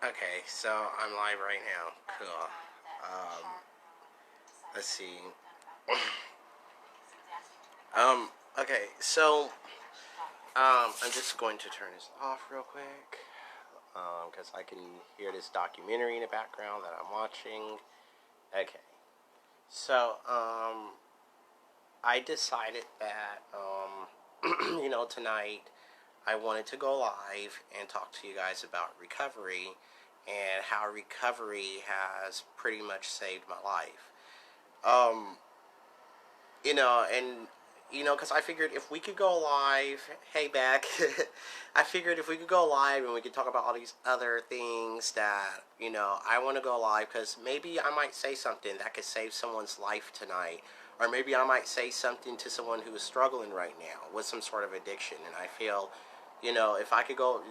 Okay, so I'm live right now. Cool. Um, let's see. um, okay, so I'm just going to turn this off real quick because I can hear this documentary in the background that I'm watching. Okay, so I decided that tonight I wanted to go live and talk to you guys about recovery and how recovery has pretty much saved my life. Um, because I figured if we could go live, hey, back, I figured if we could go live and we could talk about all these other things that, I want to go live because maybe I might say something that could save someone's life tonight. Or maybe I might say something to someone who is struggling right now with some sort of addiction. And I feel, if I could go,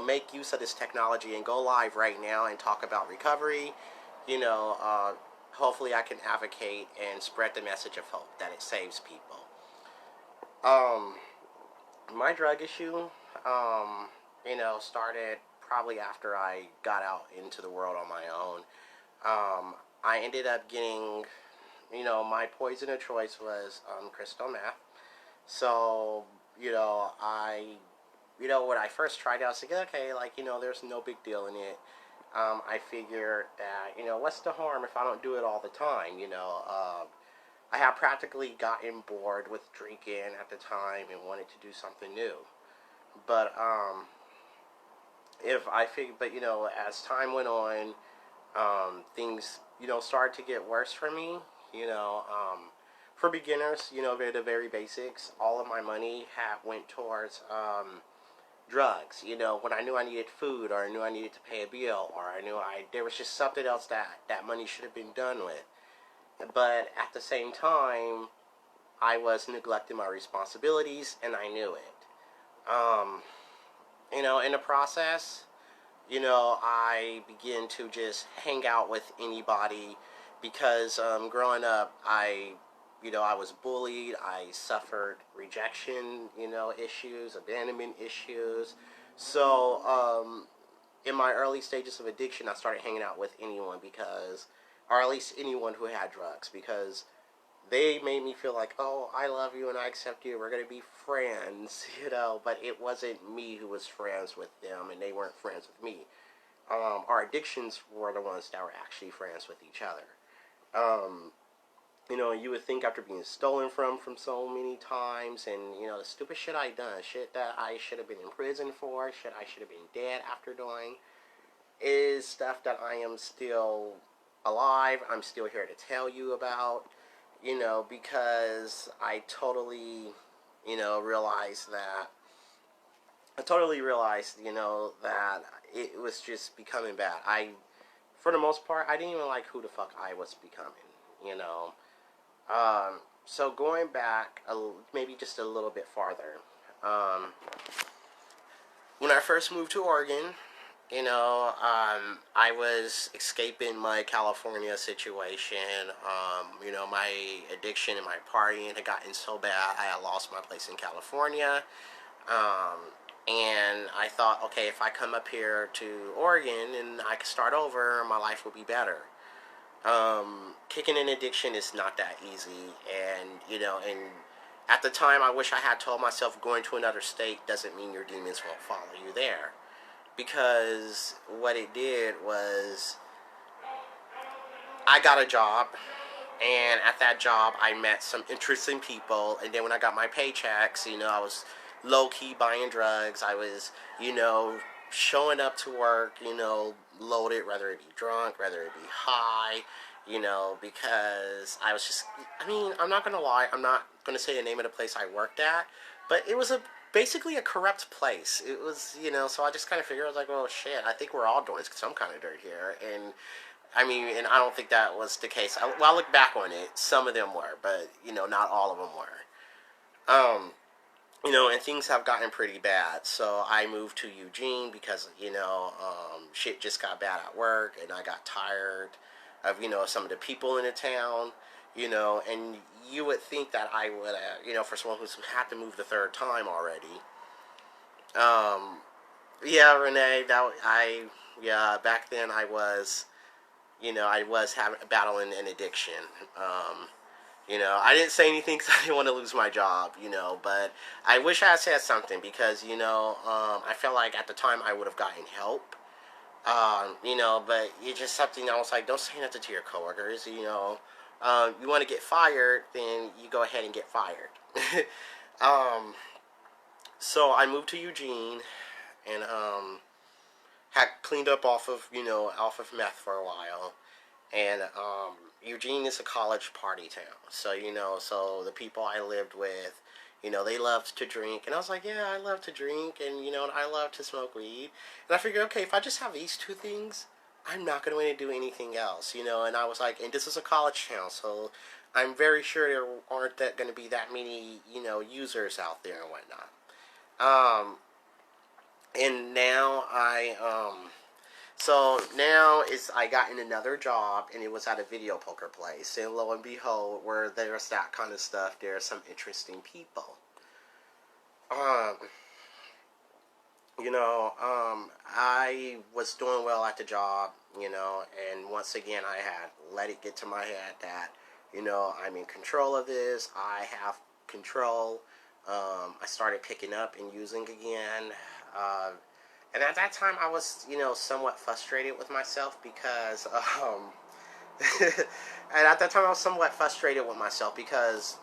make use of this technology and go live right now and talk about recovery, you know, uh, hopefully I can advocate and spread the message of hope that it saves people. Um, my drug issue, started probably after I got out into the world on my own. I ended up getting, my poison of choice was crystal meth. So, when I first tried it, I was like, okay, there's no big deal in it. I figured that, what's the harm if I don't do it all the time? I had practically gotten bored with drinking at the time and wanted to do something new. But if I figured, but as time went on, things started to get worse for me. You know, um, for beginners, the very basics. All of my money went towards drugs. When I knew I needed food, or I knew I needed to pay a bill, or I knew there was just something else that money should have been done with. But at the same time, I was neglecting my responsibilities, and I knew it. In the process, I began to just hang out with anybody because growing up, I was bullied. I suffered rejection, issues, abandonment issues. So, in my early stages of addiction, I started hanging out with anyone or at least anyone who had drugs, because they made me feel like, oh, I love you and I accept you. We're going to be friends, but it wasn't me who was friends with them and they weren't friends with me. Our addictions were the ones that were actually friends with each other. Um, you would think after being stolen from so many times, and the stupid shit I done, shit that I should have been in prison for, shit I should have been dead after doing, is stuff that I am still alive. I'm still here to tell you about, because realized that I totally realized, that it was just becoming bad. For the most part, I didn't even like who the fuck I was becoming, you know. So going back, maybe just a little bit farther, when I first moved to Oregon, I was escaping my California situation. My addiction and my partying had gotten so bad, I had lost my place in California. Um, and I thought, okay, if I come up here to Oregon and I can start over, my life will be better. Kicking an addiction is not that easy, and at the time, I wish I had told myself going to another state doesn't mean your demons won't follow you there, because what it did was I got a job, and at that job, I met some interesting people, and then when I got my paychecks, I was low key buying drugs. I was, you know, showing up to work, loaded, whether it be drunk, whether it be high, because I was just, I'm not going to lie, I'm not going to say the name of the place I worked at, but it was basically a corrupt place. It was, so I just kind of figured, I was like, oh shit, I think we're all doing some kind of dirt here, and and I don't think that was the case. I look back on it, some of them were, but not all of them were. And things have gotten pretty bad. So I moved to Eugene because shit just got bad at work, and I got tired of some of the people in the town. And you would think that I would, for someone who's had to move the third time already. Um, yeah, Renee, that I Yeah, back then I was, I was having battling an addiction. I didn't say anything because I didn't want to lose my job, but I wish I had said something because, I felt like at the time I would have gotten help. But it's just something I was like, don't say nothing to your coworkers, you want to get fired, then you go ahead and get fired. um, so I moved to Eugene and had cleaned up off of meth for a while. And Eugene is a college party town, so so the people I lived with, they loved to drink, and I was like, yeah, I love to drink, and I love to smoke weed, and I figured, okay, if I just have these two things, I'm not going to want to do anything else, and I was like, and this is a college town, so I'm very sure there aren't that going to be that many, users out there and whatnot. And now so now is I got in another job and it was at a video poker place. And lo and behold, where there's that kind of stuff, there are some interesting people. Um, I was doing well at the job, and once again I had let it get to my head that, I'm in control of this. I have control. I started picking up and using again. Uh, and at that time, I was, somewhat frustrated with myself because, and at that time, I was somewhat frustrated with myself because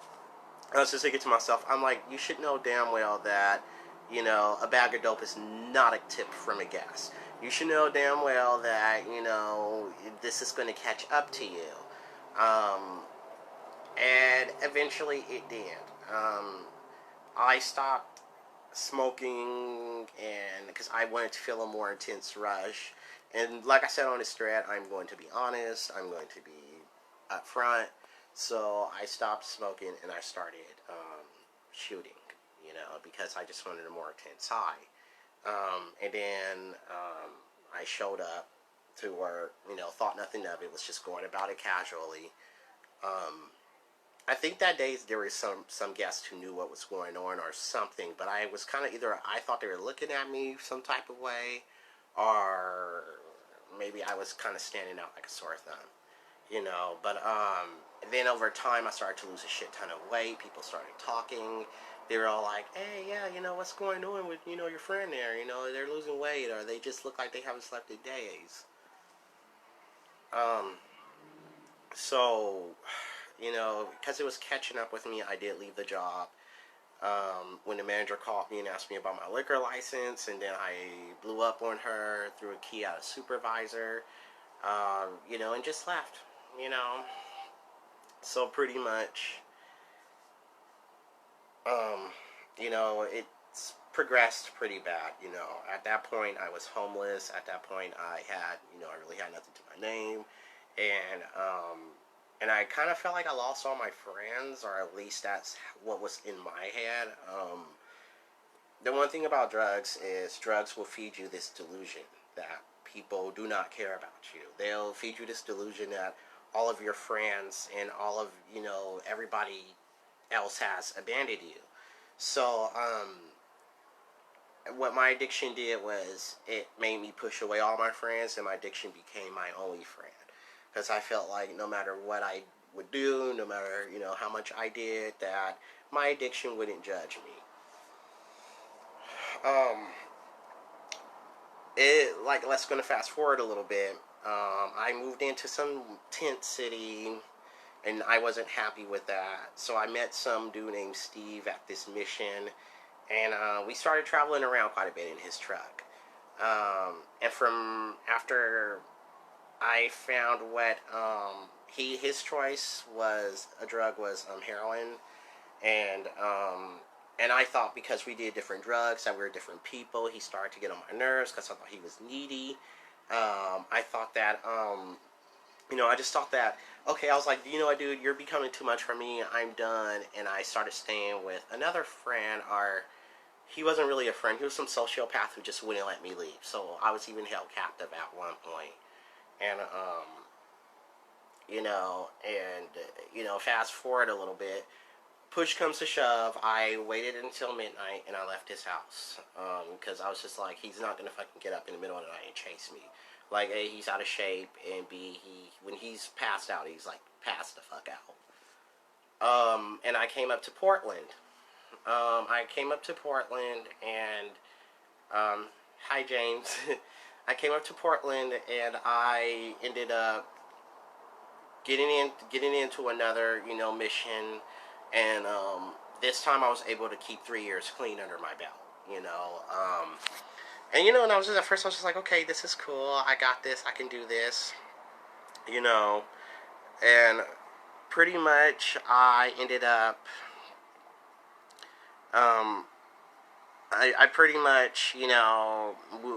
I was just thinking to myself, I'm like, you should know damn well that, a bag of dope is not a tip from a guest. You should know damn well that, this is going to catch up to you. Um, and eventually it did. I stopped smoking and because I wanted to feel a more intense rush. And like I said on this thread, I'm going to be honest. I'm going to be upfront. So I stopped smoking and I started shooting, because I just wanted a more intense high. And then I showed up to work, thought nothing of it, was just going about it casually. Um, I think that day there were some guests who knew what was going on or something, but I was kind of either I thought they were looking at me some type of way, or maybe I was kind of standing out like a sore thumb, But then over time I started to lose a shit ton of weight. People started talking. They were all like, "Hey, yeah, what's going on with your friend there? They're losing weight, or they just look like they haven't slept in days." Um, so because it was catching up with me, I did leave the job. When the manager called me and asked me about my liquor license, and then I blew up on her, threw a key at a supervisor, and just left, you know. So pretty much, um, it's progressed pretty bad, At that point, I was homeless. At that point, I really had nothing to my name, and and I kind of felt like I lost all my friends, or at least that's what was in my head. The one thing about drugs is drugs will feed you this delusion that people do not care about you. They'll feed you this delusion that all of your friends and all of everybody else has abandoned you. So what my addiction did was it made me push away all my friends, and my addiction became my only friend because I felt like no matter what I would do, no matter how much I did, that my addiction wouldn't judge me. Um, let's gonna fast forward a little bit. I moved into some tent city, and I wasn't happy with that. So I met some dude named Steve at this mission, and we started traveling around quite a bit in his truck. And from after I found what his choice was a drug was heroin, and I thought because we did different drugs that we were different people, he started to get on my nerves because I thought he was needy. I thought that I just thought that okay. I was like, what, dude, you're becoming too much for me. I'm done, and I started staying with another friend. Or he wasn't really a friend. He was some sociopath who just wouldn't let me leave. So I was even held captive at one point, and fast forward a little bit. push comes to shove, I waited until midnight and I left his house. Because I was just like, he's not gonna fucking get up in the middle of the night and chase me. Like, A, he's out of shape, and B, when he's passed out, he's like passed the fuck out. And I came up to Portland. I came up to Portland and hi James. I came up to Portland and I ended up getting into another, mission, and this time I was able to keep 3 years clean under my belt. And I was just at first I was just like, okay, this is cool. I got this. I can do this. And pretty much I ended up. I pretty much,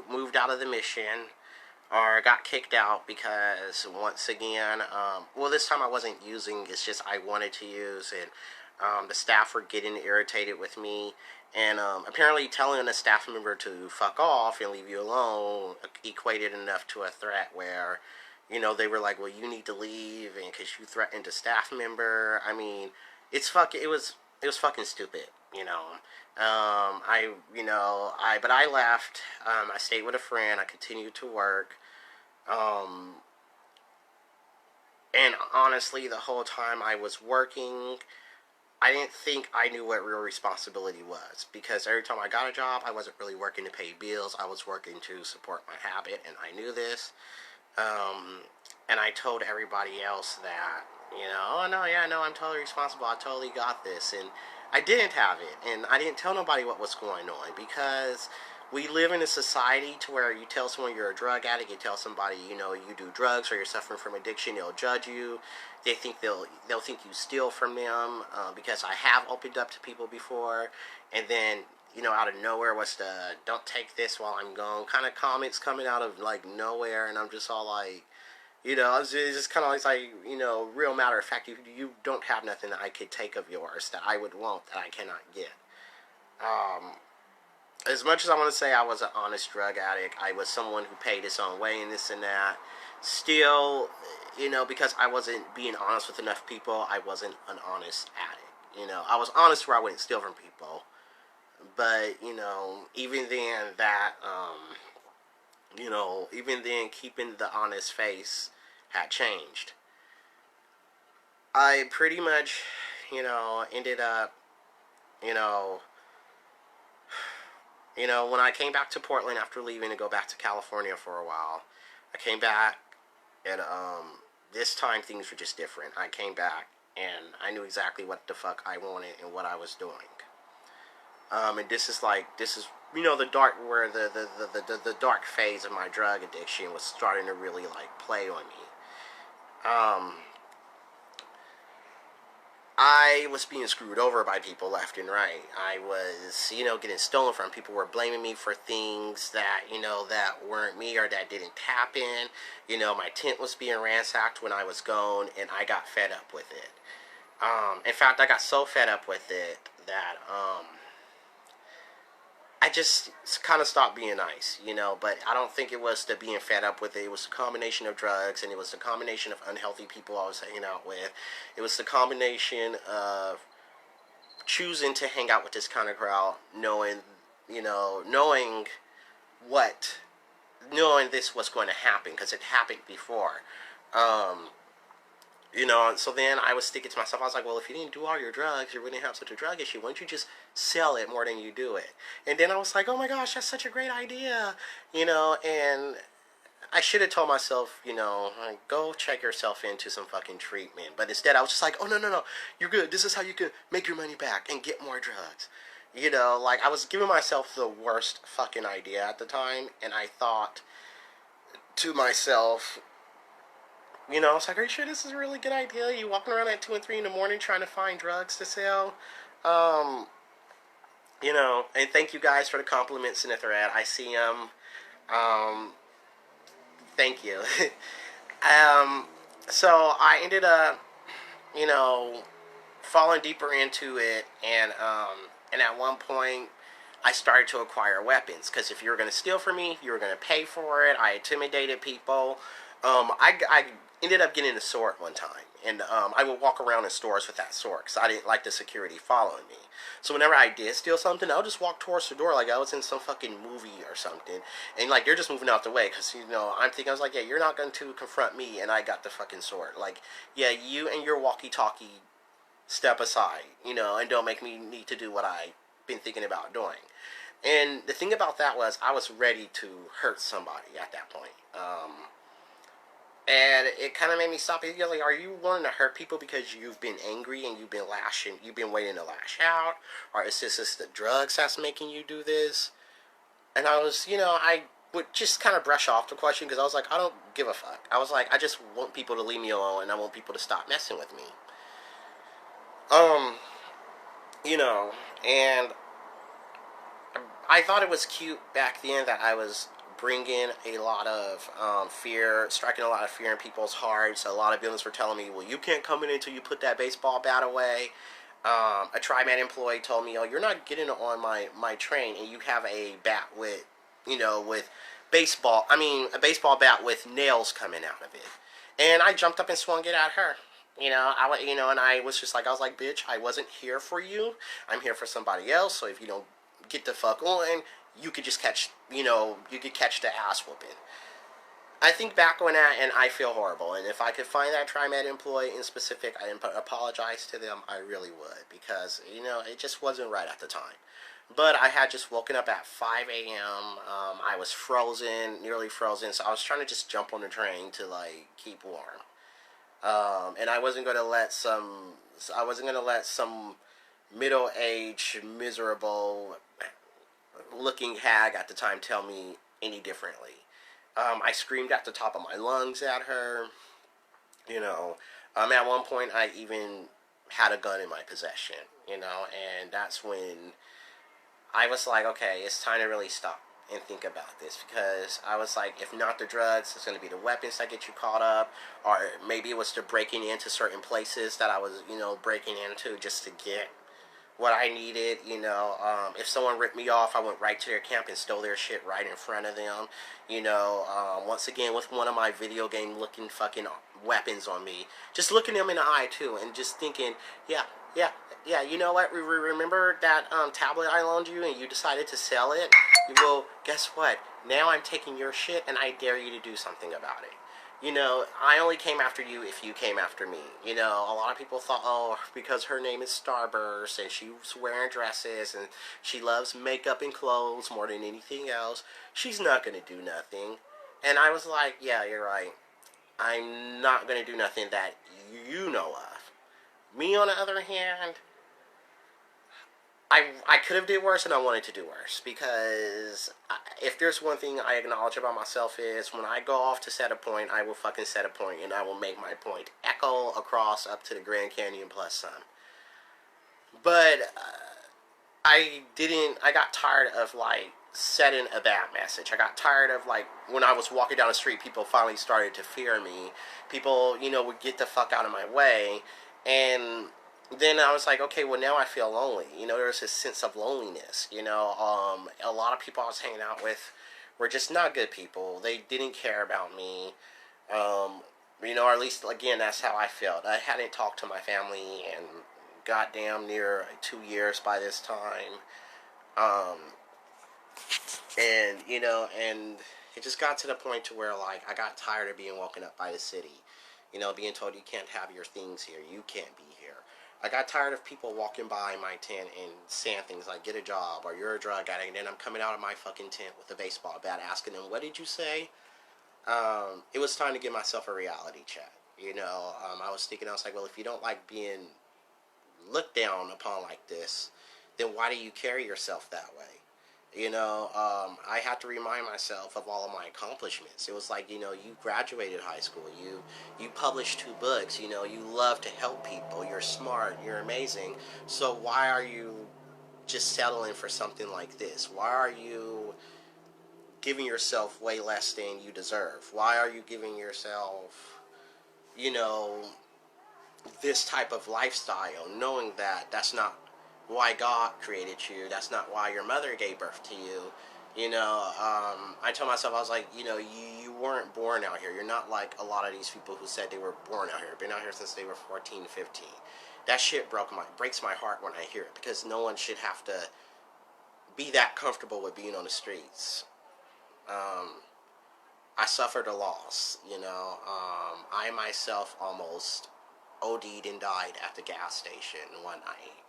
moved out of the mission, or got kicked out because, once again, this time I wasn't using, it's just I wanted to use, and the staff were getting irritated with me, and apparently telling a staff member to fuck off and leave you alone equated enough to a threat where, they were like, well, you need to leave, and because you threatened a staff member. I mean, it was fucking stupid, but I left. I stayed with a friend. I continued to work. And honestly, the whole time I was working, I didn't think I knew what real responsibility was, because every time I got a job, I wasn't really working to pay bills. I was working to support my habit, and I knew this. And I told everybody else that, oh no, yeah, no, I'm totally responsible. I totally got this. And I didn't have it. And I didn't tell nobody what was going on, because we live in a society to where you tell someone you're a drug addict, you tell somebody, you do drugs or you're suffering from addiction, they'll judge you. They think they'll think you steal from them, because I have opened up to people before, and then, out of nowhere was the "don't take this while I'm gone" kind of comments coming out of like nowhere, and I'm just all like, it's just kind of like, real matter of fact, you don't have nothing that I could take of yours that I would want that I cannot get. As much as I want to say I was an honest drug addict, I was someone who paid his own way and this and that. Still, because I wasn't being honest with enough people, I wasn't an honest addict. I was honest where I wouldn't steal from people. But, even then even then keeping the honest face had changed. I pretty much, ended up, when I came back to Portland after leaving to go back to California for a while, I came back, and this time things were just different. I came back and I knew exactly what the fuck I wanted and what I was doing. And this is the dark, where the dark phase of my drug addiction was starting to really like play on me. I was being screwed over by people left and right. I was, getting stolen from. People were blaming me for things that, that weren't me or that didn't happen. My tent was being ransacked when I was gone, and I got fed up with it. In fact, I got so fed up with it that, I just kind of stopped being nice, but I don't think it was the being fed up with it. It was a combination of drugs, and it was the combination of unhealthy people I was hanging out with. It was the combination of choosing to hang out with this kind of crowd, knowing this was going to happen, because it happened before. So then I was thinking to myself, I was like, well, if you didn't do all your drugs, you wouldn't have such a drug issue. Why don't you just sell it more than you do it? And then I was like, oh my gosh, that's such a great idea, and I should have told myself, like, go check yourself into some fucking treatment. But instead I was just like, oh, no, you're good. This is how you can make your money back and get more drugs. Like, I was giving myself the worst fucking idea at the time, and I thought to myself, I was like, are you sure this is a really good idea? You walking around at 2 and 3 in the morning trying to find drugs to sell? And thank you guys for the compliments in the thread. I see them. Thank you. So I ended up, falling deeper into it, and at one point, I started to acquire weapons, because if you were going to steal from me, you were going to pay for it. I intimidated people. I ended up getting a sword one time, and I would walk around in stores with that sword because I didn't like the security following me. So whenever I did steal something, I would just walk towards the door like I was in some fucking movie or something, and like they're just moving out the way because I'm thinking, I was like, yeah, you're not going to confront me, and I got the fucking sword. Like, yeah, you and your walkie-talkie step aside, and don't make me need to do what I've been thinking about doing. And the thing about that was I was ready to hurt somebody at that point. And it kind of made me stop. You're like, are you wanting to hurt people because you've been angry and you've been waiting to lash out? Or is this just the drugs that's making you do this? And I was, I would just kind of brush off the question because I was like, I don't give a fuck. I was like, I just want people to leave me alone and I want people to stop messing with me. Um, and I thought it was cute back then that I was bringing a lot of fear, striking a lot of fear in people's hearts. A lot of buildings were telling me, well, you can't come in until you put that baseball bat away. A TriMet employee told me, oh, you're not getting on my train and you have a bat with, with a baseball bat with nails coming out of it. And I jumped up and swung it at her. And I was just like, I was like, bitch, I wasn't here for you. I'm here for somebody else. So if you don't get the fuck on, you could just catch, you could catch the ass whooping. I think back on that and I feel horrible. And if I could find that TriMet employee in specific, I apologize to them. I really would because, it just wasn't right at the time. But I had just woken up at 5 a.m. I was frozen, nearly frozen. So I was trying to just jump on the train to, like, keep warm. And I wasn't going to let some middle-aged, miserable looking hag at the time tell me any differently. I screamed at the top of my lungs at her. At one point I even had a gun in my possession, and that's when I was like, okay, it's time to really stop and think about this because I was like, if not the drugs, it's going to be the weapons that get you caught up, or maybe it was the breaking into certain places that I was, breaking into just to get what I needed. If someone ripped me off, I went right to their camp and stole their shit right in front of them. Once again with one of my video game looking fucking weapons on me, just looking them in the eye too, and just thinking, yeah, you know what? Remember that tablet I loaned you, and you decided to sell it? Well, guess what? Now I'm taking your shit, and I dare you to do something about it. I only came after you if you came after me. A lot of people thought, oh, because her name is Starburst and she's wearing dresses and she loves makeup and clothes more than anything else, she's not going to do nothing. And I was like, yeah, you're right. I'm not going to do nothing that you know of. Me, on the other hand, I could have did worse and I wanted to do worse because if there's one thing I acknowledge about myself is when I go off to set a point, I will fucking set a point and I will make my point echo across up to the Grand Canyon plus some. But I got tired of like setting a bad message. I got tired of like when I was walking down the street, people finally started to fear me. People, would get the fuck out of my way. And then I was like, okay, well now I feel lonely. There's this sense of loneliness. A lot of people I was hanging out with were just not good people. They didn't care about me. Or at least again, that's how I felt. I hadn't talked to my family in goddamn near 2 years by this time. And it just got to the point to where like I got tired of being woken up by the city. Being told you can't have your things here, you can't be here. I got tired of people walking by my tent and saying things like, get a job, or you're a drug addict, and then I'm coming out of my fucking tent with a baseball bat asking them, what did you say? It was time to give myself a reality check. I was thinking, I was like, well, if you don't like being looked down upon like this, then why do you carry yourself that way? I had to remind myself of all of my accomplishments. It was like, you graduated high school, you published 2 books, you love to help people, you're smart, you're amazing. So why are you just settling for something like this? Why are you giving yourself way less than you deserve? Why are you giving yourself, this type of lifestyle, knowing that that's not why God created you, that's not why your mother gave birth to you, You know, I told myself, I was like, you know, you weren't born out here. You're not like a lot of these people who said they were born out here. Been out here since they were 14, 15. That shit breaks my heart when I hear it, because no one should have to be that comfortable with being on the streets. Um, I suffered a loss, you know. I myself almost OD'd and died at the gas station one night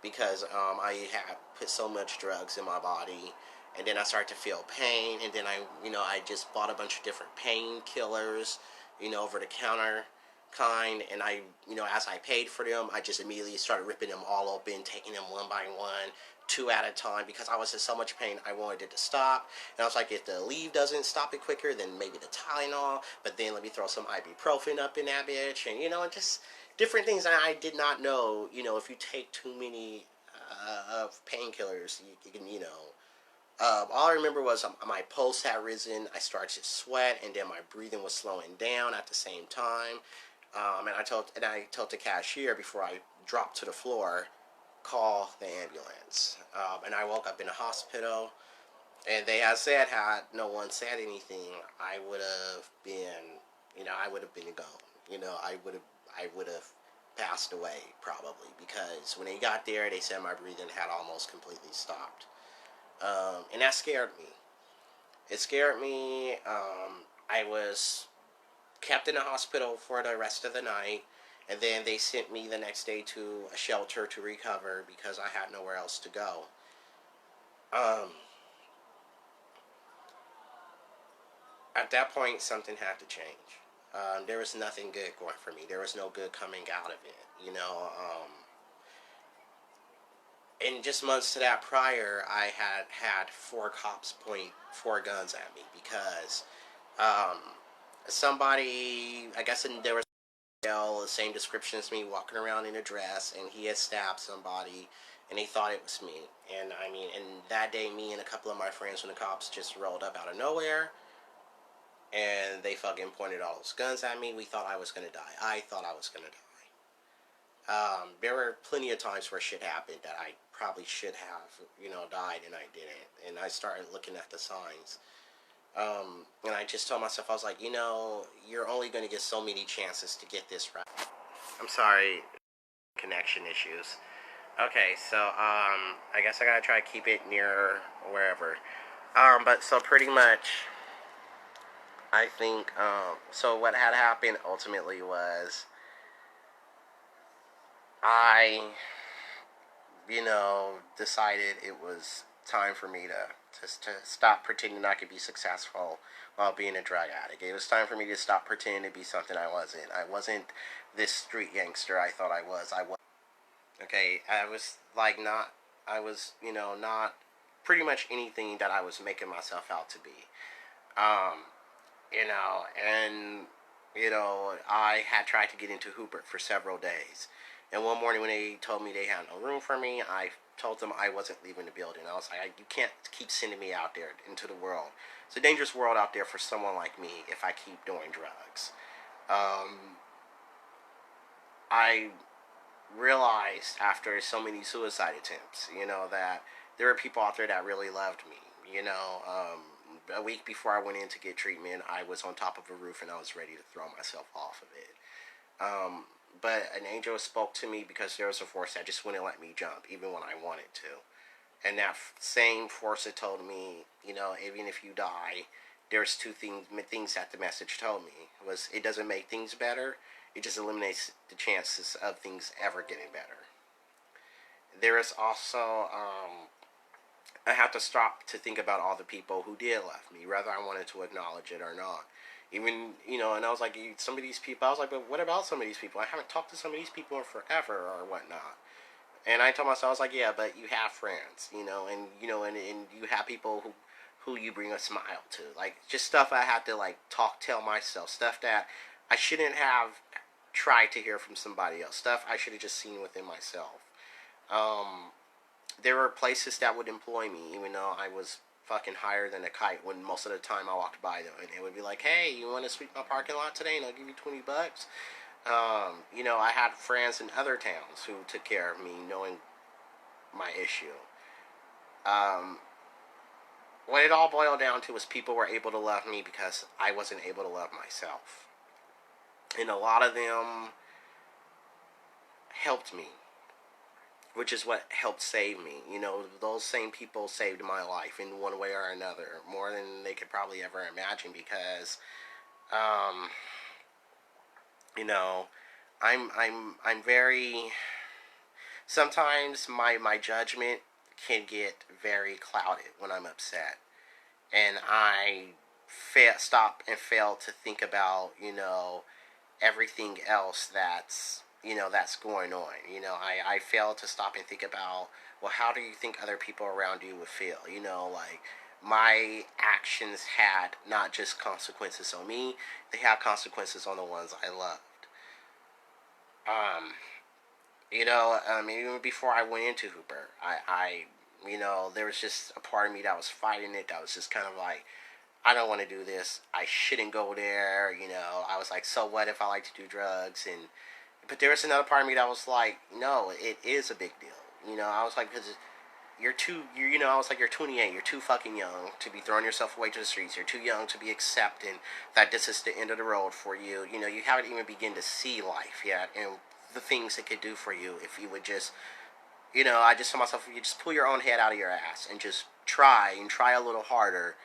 because I had put so much drugs in my body, and then I started to feel pain, and then I just bought a bunch of different painkillers, over the counter kind, and as I paid for them, I just immediately started ripping them all open, taking them one by one, two at a time, because I was in so much pain, I wanted it to stop, and I was like, if the leave doesn't stop it quicker, then maybe the Tylenol, but then let me throw some ibuprofen up in that bitch, and, just different things that I did not know, if you take too many of painkillers, you can, all I remember was my pulse had risen. I started to sweat, and then my breathing was slowing down at the same time. And I told the cashier before I dropped to the floor, call the ambulance. And I woke up in the hospital, and they had said, had no one said anything, I would have been, I would have been gone. I would have passed away probably, because when they got there, they said my breathing had almost completely stopped. And that scared me. It scared me. I was kept in the hospital for the rest of the night, and then they sent me the next day to a shelter to recover because I had nowhere else to go. Um, at that point, something had to change. There was nothing good going for me. There was no good coming out of it. And just months to that prior, I had four cops point four guns at me because um, somebody, I guess there was the same description as me, walking around in a dress, and he had stabbed somebody, and they thought it was me. And I mean, and that day, me and a couple of my friends from the cops just rolled up out of nowhere, and they fucking pointed all those guns at me. We thought I was gonna die. I thought I was gonna die. There were plenty of times where shit happened that I probably should have, died, and I didn't. And I started looking at the signs. And I just told myself, I was like, you're only going to get so many chances to get this right. I'm sorry, connection issues. Okay, so I guess I gotta try to keep it near wherever. But so pretty much, I think. So what had happened ultimately was I, decided it was time for me to stop pretending I could be successful while being a drug addict. It was time for me to stop pretending to be something I wasn't. I wasn't this street gangster I thought I was. Okay, I was like not. I was not pretty much anything that I was making myself out to be. Um, and I had tried to get into Hubert for several days. And one morning when they told me they had no room for me, I told them I wasn't leaving the building. I was like, you can't keep sending me out there into the world. It's a dangerous world out there for someone like me if I keep doing drugs. Um, I realized after so many suicide attempts, that there were people out there that really loved me. A week before I went in to get treatment, I was on top of a roof and I was ready to throw myself off of it. Um, but an angel spoke to me because there was a force that just wouldn't let me jump, even when I wanted to. And that same force had told me, even if you die, there's two things that the message told me was it doesn't make things better. It just eliminates the chances of things ever getting better. There is also, I have to stop to think about all the people who did love me, whether I wanted to acknowledge it or not. Even, and I was like, some of these people, I was like, but what about some of these people? I haven't talked to some of these people in forever or whatnot. And I told myself, I was like, yeah, but you have friends, and you have people who you bring a smile to. Like, just stuff I had to, like, tell myself. Stuff that I shouldn't have tried to hear from somebody else. Stuff I should have just seen within myself. Um, there were places that would employ me, even though I was fucking higher than a kite when most of the time I walked by them. And they would be like, hey, you want to sweep my parking lot today and I'll give you $20? I had friends in other towns who took care of me, knowing my issue. Um, what it all boiled down to was people were able to love me because I wasn't able to love myself. And a lot of them helped me, which is what helped save me. You know, those same people saved my life in one way or another, more than they could probably ever imagine. Because, um, you know, I'm very. Sometimes my judgment can get very clouded when I'm upset, and I stop and fail to think about, everything else that's going on. I fail to stop and think about, well, how do you think other people around you would feel? Like, my actions had not just consequences on me, they had consequences on the ones I loved. Um, Even before I went into Hooper, there was just a part of me that was fighting it, that was just kind of like, I don't want to do this. I shouldn't go there. I was like, so what if I like to do drugs? But there was another part of me that was like, no, it is a big deal. I was like, because I was like, you're 28. You're too fucking young to be throwing yourself away to the streets. You're too young to be accepting that this is the end of the road for you. You haven't even begun to see life yet and the things it could do for you if you would just, I just told myself, if you just pull your own head out of your ass and just try a little harder,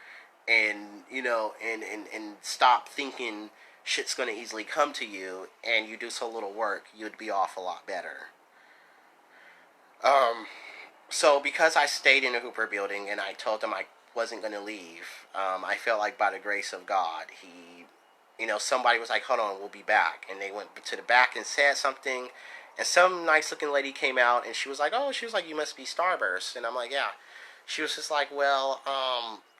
and and stop thinking shit's going to easily come to you, and you do so little work, you'd be off a lot better. um so because I stayed in the Hooper building and I told them I wasn't going to leave, I felt like by the grace of God, somebody was like, hold on, we'll be back, and they went to the back and said something, and some nice looking lady came out, and she was like, you must be Starburst. And I'm like, yeah. She was just like, well,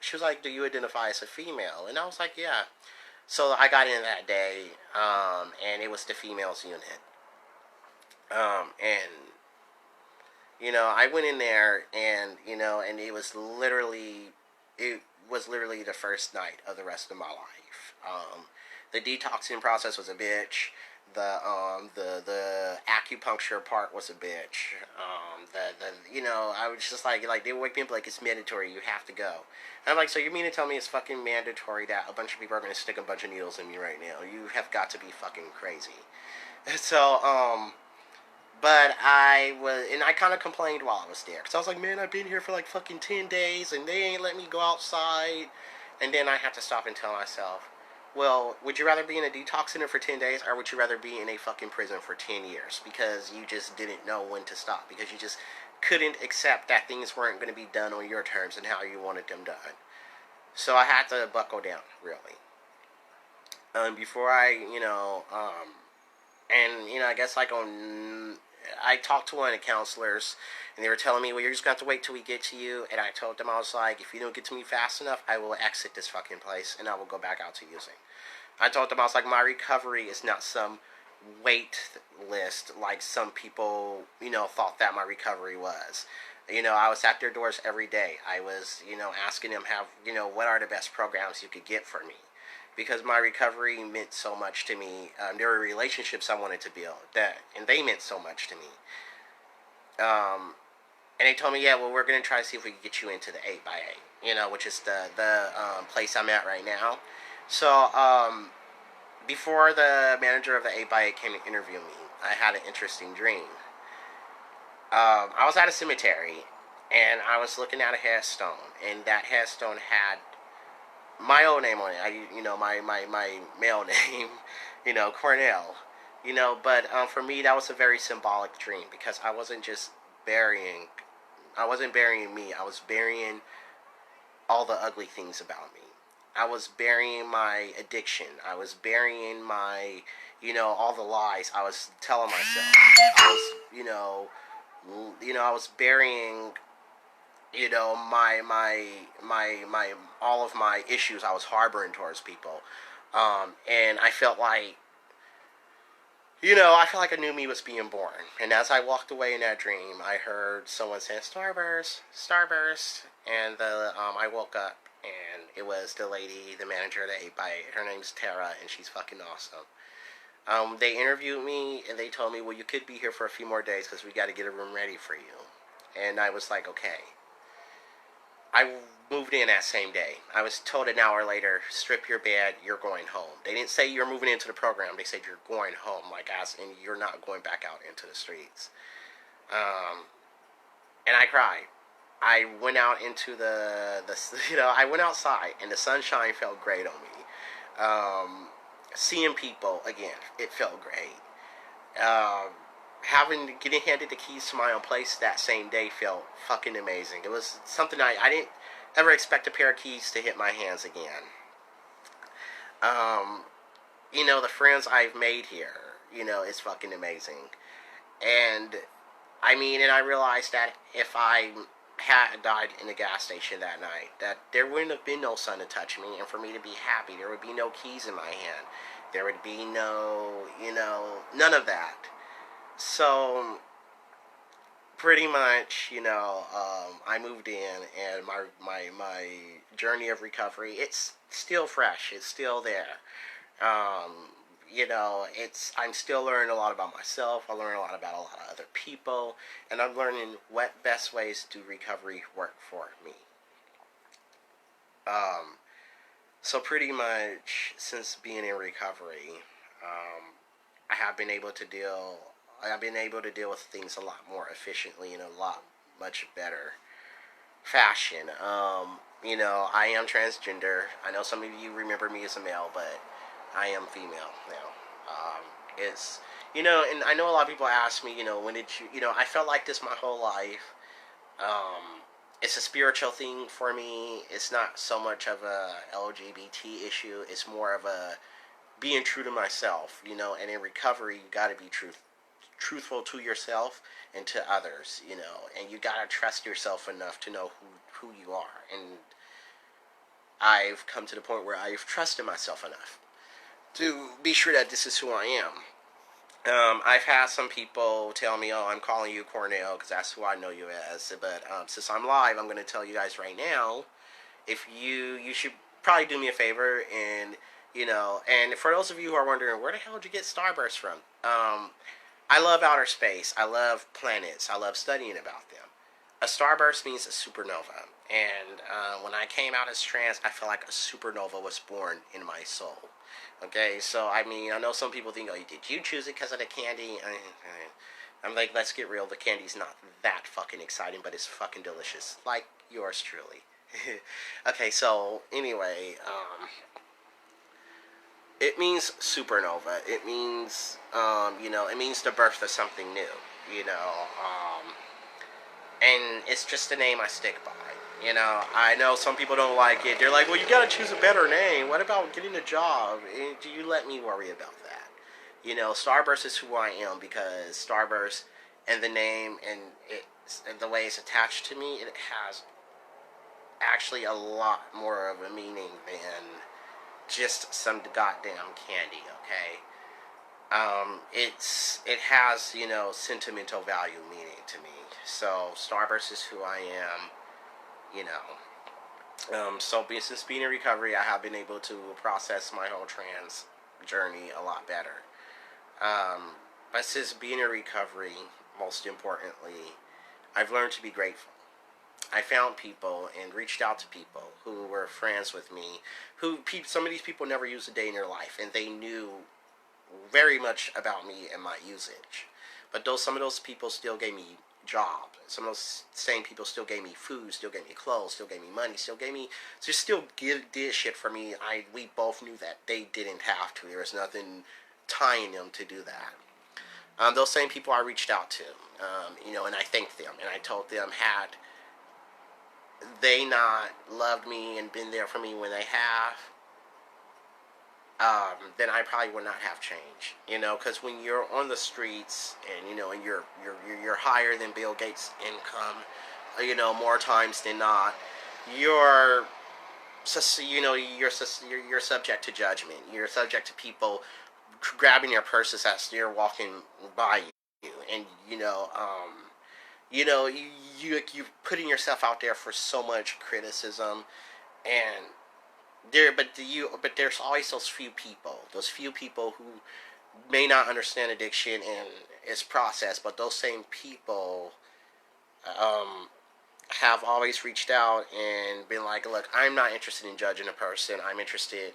she was like, do you identify as a female? And I was like, yeah. So I got in that day, and it was the females unit. And I went in there, and and it was literally the first night of the rest of my life. The detoxing process was a bitch. The acupuncture part was a bitch. I was just like they would wake me up like, it's mandatory, you have to go. And I'm like, so you mean to tell me it's fucking mandatory that a bunch of people are gonna stick a bunch of needles in me right now? You have got to be fucking crazy. So but I kind of complained while I was there, because I was like, man, I've been here for like fucking 10 days and they ain't let me go outside. And then I have to stop and tell myself, well, would you rather be in a detox center for 10 days, or would you rather be in a fucking prison for 10 years? Because you just didn't know when to stop. Because you just couldn't accept that things weren't going to be done on your terms and how you wanted them done. So I had to buckle down, really. Before I guess like I talked to one of the counselors, and they were telling me, well, you're just going to have to wait till we get to you. And I told them, I was like, if you don't get to me fast enough, I will exit this fucking place, and I will go back out to using. I told them, I was like, my recovery is not some wait list like some people, thought that my recovery was. I was at their doors every day. I was, asking them, what are the best programs you could get for me? Because my recovery meant so much to me. There were relationships I wanted to build, and they meant so much to me. And they told me, yeah, well, we're going to try to see if we can get you into the 8x8, which is the place I'm at right now. So before the manager of the 8x8 came to interview me, I had an interesting dream. I was at a cemetery, and I was looking at a headstone, and that headstone had my own name on it. My male name, Cornell. But for me, that was a very symbolic dream, because I wasn't burying me. I was burying all the ugly things about me. I was burying my addiction. I was burying my, all the lies I was telling myself. I was, I was burying, my all of my issues I was harboring towards people. And I felt like, I felt like a new me was being born. And as I walked away in that dream, I heard someone saying, Starburst, Starburst. And I woke up, and it was the lady, the manager of the 8x8. Her name's Tara, and she's fucking awesome. They interviewed me, and they told me, well, you could be here for a few more days because we got to get a room ready for you. And I was like, okay. I moved in that same day. I was told an hour later, strip your bed, you're going home. They didn't say you're moving into the program. They said you're going home, like as and you're not going back out into the streets. Um, and I cried. I went out into the I went outside and the sunshine felt great on me. Seeing people again, it felt great. Um, getting handed the keys to my own place that same day felt fucking amazing. It was something I didn't ever expect a pair of keys to hit my hands again. Um, the friends I've made here, it's fucking amazing. And and I realized that if I had died in the gas station that night, that there wouldn't have been no sun to touch me, and for me to be happy, there would be no keys in my hand. There would be no, none of that. So pretty much, I moved in, and my journey of recovery, it's still fresh. It's still there. Um, I'm still learning a lot about myself. I learn a lot about a lot of other people, and I'm learning what best ways do recovery work for me. Um, so pretty much since being in recovery, um, I have been able to deal. I've been able to deal with things a lot more efficiently and a lot much better fashion. I am transgender. I know some of you remember me as a male, but I am female now. It's and I know a lot of people ask me, when did you, I felt like this my whole life. It's a spiritual thing for me. It's not so much of a LGBT issue. It's more of a being true to myself, And in recovery, you got to be truthful to yourself and to others, And you got to trust yourself enough to know who you are. And I've come to the point where I've trusted myself enough to be sure that this is who I am. I've had some people tell me, "Oh, I'm calling you Cornell because that's who I know you as." But since I'm live, I'm going to tell you guys right now. If you should probably do me a favor and and for those of you who are wondering where the hell did you get Starburst from? I love outer space. I love planets. I love studying about them. A starburst means a supernova, and when I came out as trans, I felt like a supernova was born in my soul. Okay, so I know some people think, "Oh, did you choose it because of the candy?" I'm like, let's get real. The candy's not that fucking exciting, but it's fucking delicious, like yours truly. Okay, so anyway, it means supernova. It means, it means the birth of something new. You know, um, and it's just a name I stick by. I know some people don't like it. They're like, well, you gotta choose a better name. What about getting a job? Do you let me worry about that? Starburst is who I am because Starburst and the name and the way it's attached to me, it has actually a lot more of a meaning than just some goddamn candy. Okay, it has sentimental value meaning to me. So Starburst is who I am. You know, since being in recovery, I have been able to process my whole trans journey a lot better. But since being in recovery, most importantly, I've learned to be grateful. I found people and reached out to people who were friends with me, some of these people never used a day in their life, and they knew very much about me and my usage. But some of those people still gave me jobs. Some of those same people still gave me food, still gave me clothes, still gave me money, still did shit for me. We both knew that they didn't have to. There was nothing tying them to do that. Those same people I reached out to, and I thanked them, and I told them had they not loved me and been there for me when they have, then I probably would not have changed. Because when you're on the streets and and you're higher than Bill Gates' income, more times than not, you're you're subject to judgment. You're subject to people grabbing your purses as they're walking by you, and you putting yourself out there for so much criticism, and but there's always those few people who may not understand addiction and its process, but those same people um, have always reached out and been like, look, I'm not interested in judging a person. I'm interested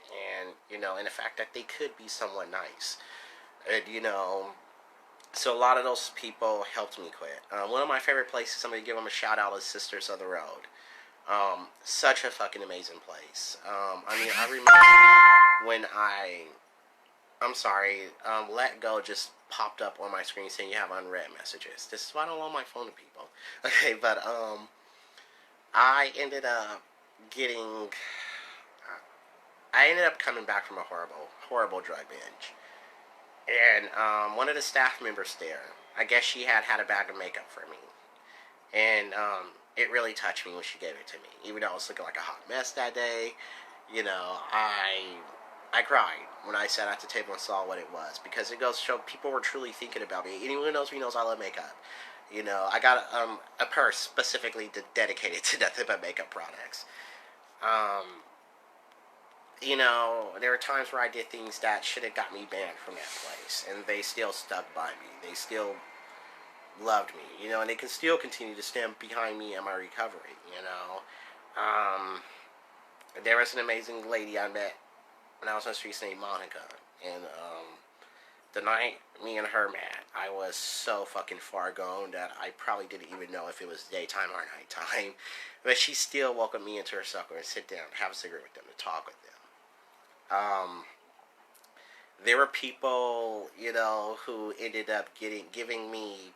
in, in the fact that they could be someone nice. And, so a lot of those people helped me quit. One of my favorite places, I'm going to give them a shout out, is Sisters of the Road. Such a fucking amazing place. I remember when I'm sorry, Let Go just popped up on my screen saying you have unread messages. This is why I don't loan my phone to people. Okay, but, I ended up getting, I ended up coming back from a horrible drug binge. And, one of the staff members there, I guess she had a bag of makeup for me. And, it really touched me when she gave it to me. Even though I was looking like a hot mess that day, I cried when I sat at the table and saw what it was, because it goes to show people were truly thinking about me. Anyone who knows me knows I love makeup. I got a purse specifically dedicated to nothing but makeup products. Um, there were times where I did things that should have got me banned from that place, and they still stuck by me. They still loved me, and they can still continue to stand behind me in my recovery. Um, there was an amazing lady I met when I was on the streets named Monica, and the night me and her met, I was so fucking far gone that I probably didn't even know if it was daytime or nighttime. But she still welcomed me into her circle and sit down, have a cigarette with them, to talk with them. There were people, who ended up giving me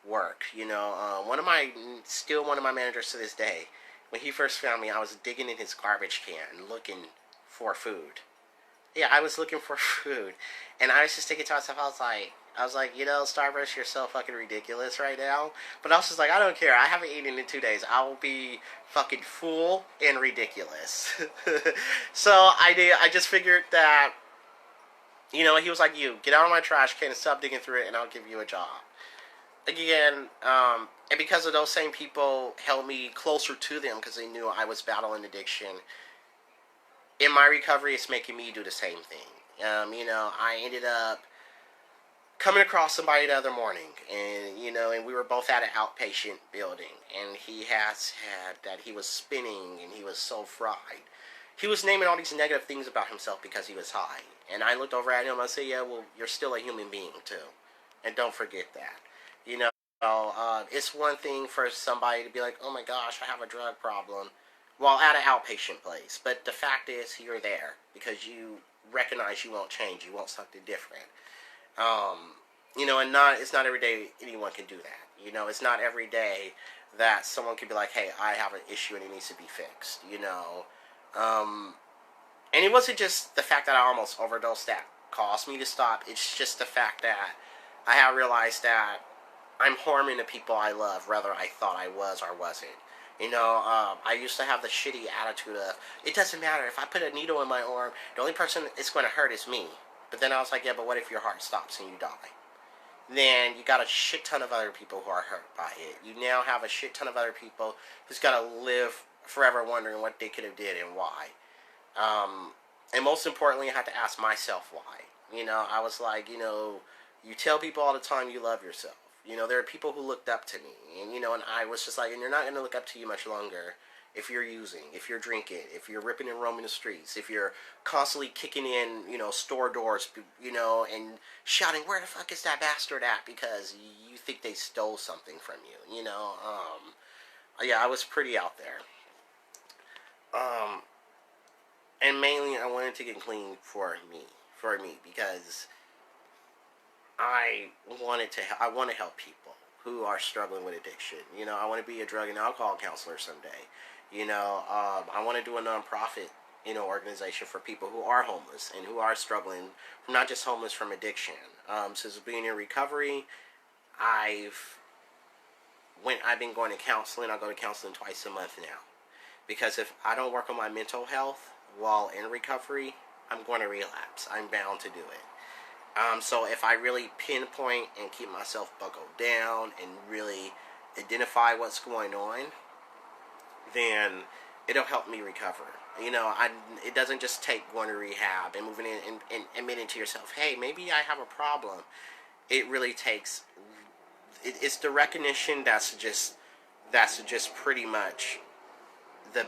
work. One of my managers to this day, when he first found me, I was digging in his garbage can looking for food. Yeah, I was looking for food, and I was just thinking to myself, I was like, Starburst, you're so fucking ridiculous right now. But I was just like, I don't care. I haven't eaten in 2 days. I will be fucking full and ridiculous. So I did. I just figured that, he was like, you get out of my trash can and stop digging through it, and I'll give you a job. Again, and because of those same people held me closer to them because they knew I was battling addiction. In my recovery, it's making me do the same thing. I ended up coming across somebody the other morning, and and we were both at an outpatient building, and he was spinning and he was so fried. He was naming all these negative things about himself because he was high, and I looked over at him and I said, "Yeah, well, you're still a human being too, and don't forget that." You know, it's one thing for somebody to be like, "Oh my gosh, I have a drug problem," while at an outpatient place, but the fact is, you're there because you recognize you won't change, you want something different. And it's not every day anyone can do that. It's not every day that someone can be like, hey, I have an issue and it needs to be fixed. Um, and it wasn't just the fact that I almost overdosed that caused me to stop. It's just the fact that I have realized that I'm harming the people I love, whether I thought I was or wasn't. I used to have the shitty attitude of, it doesn't matter, if I put a needle in my arm, the only person it's going to hurt is me. But then I was like, yeah, but what if your heart stops and you die? Then you got a shit ton of other people who are hurt by it. You now have a shit ton of other people who's got to live forever wondering what they could have did and why. And most importantly, I had to ask myself why. I was like, you tell people all the time you love yourself. There are people who looked up to me. And I was just like, and they're not going to look up to you much longer if you're using, if you're drinking, if you're ripping and roaming the streets, if you're constantly kicking in, store doors, and shouting, where the fuck is that bastard at? Because you think they stole something from you, Yeah, I was pretty out there. And mainly I wanted to get clean for me, because I want to help people who are struggling with addiction. I want to be a drug and alcohol counselor someday. I want to do a nonprofit, organization for people who are homeless and who are struggling from not just homeless, from addiction. Since being in recovery, I've been going to counseling. I go to counseling twice a month now, because if I don't work on my mental health while in recovery, I'm going to relapse. I'm bound to do it. So if I really pinpoint and keep myself buckled down and really identify what's going on, then it'll help me recover. It doesn't just take going to rehab and moving in and admitting to yourself, hey, maybe I have a problem. It really takes, it's the recognition that's just that's just pretty much the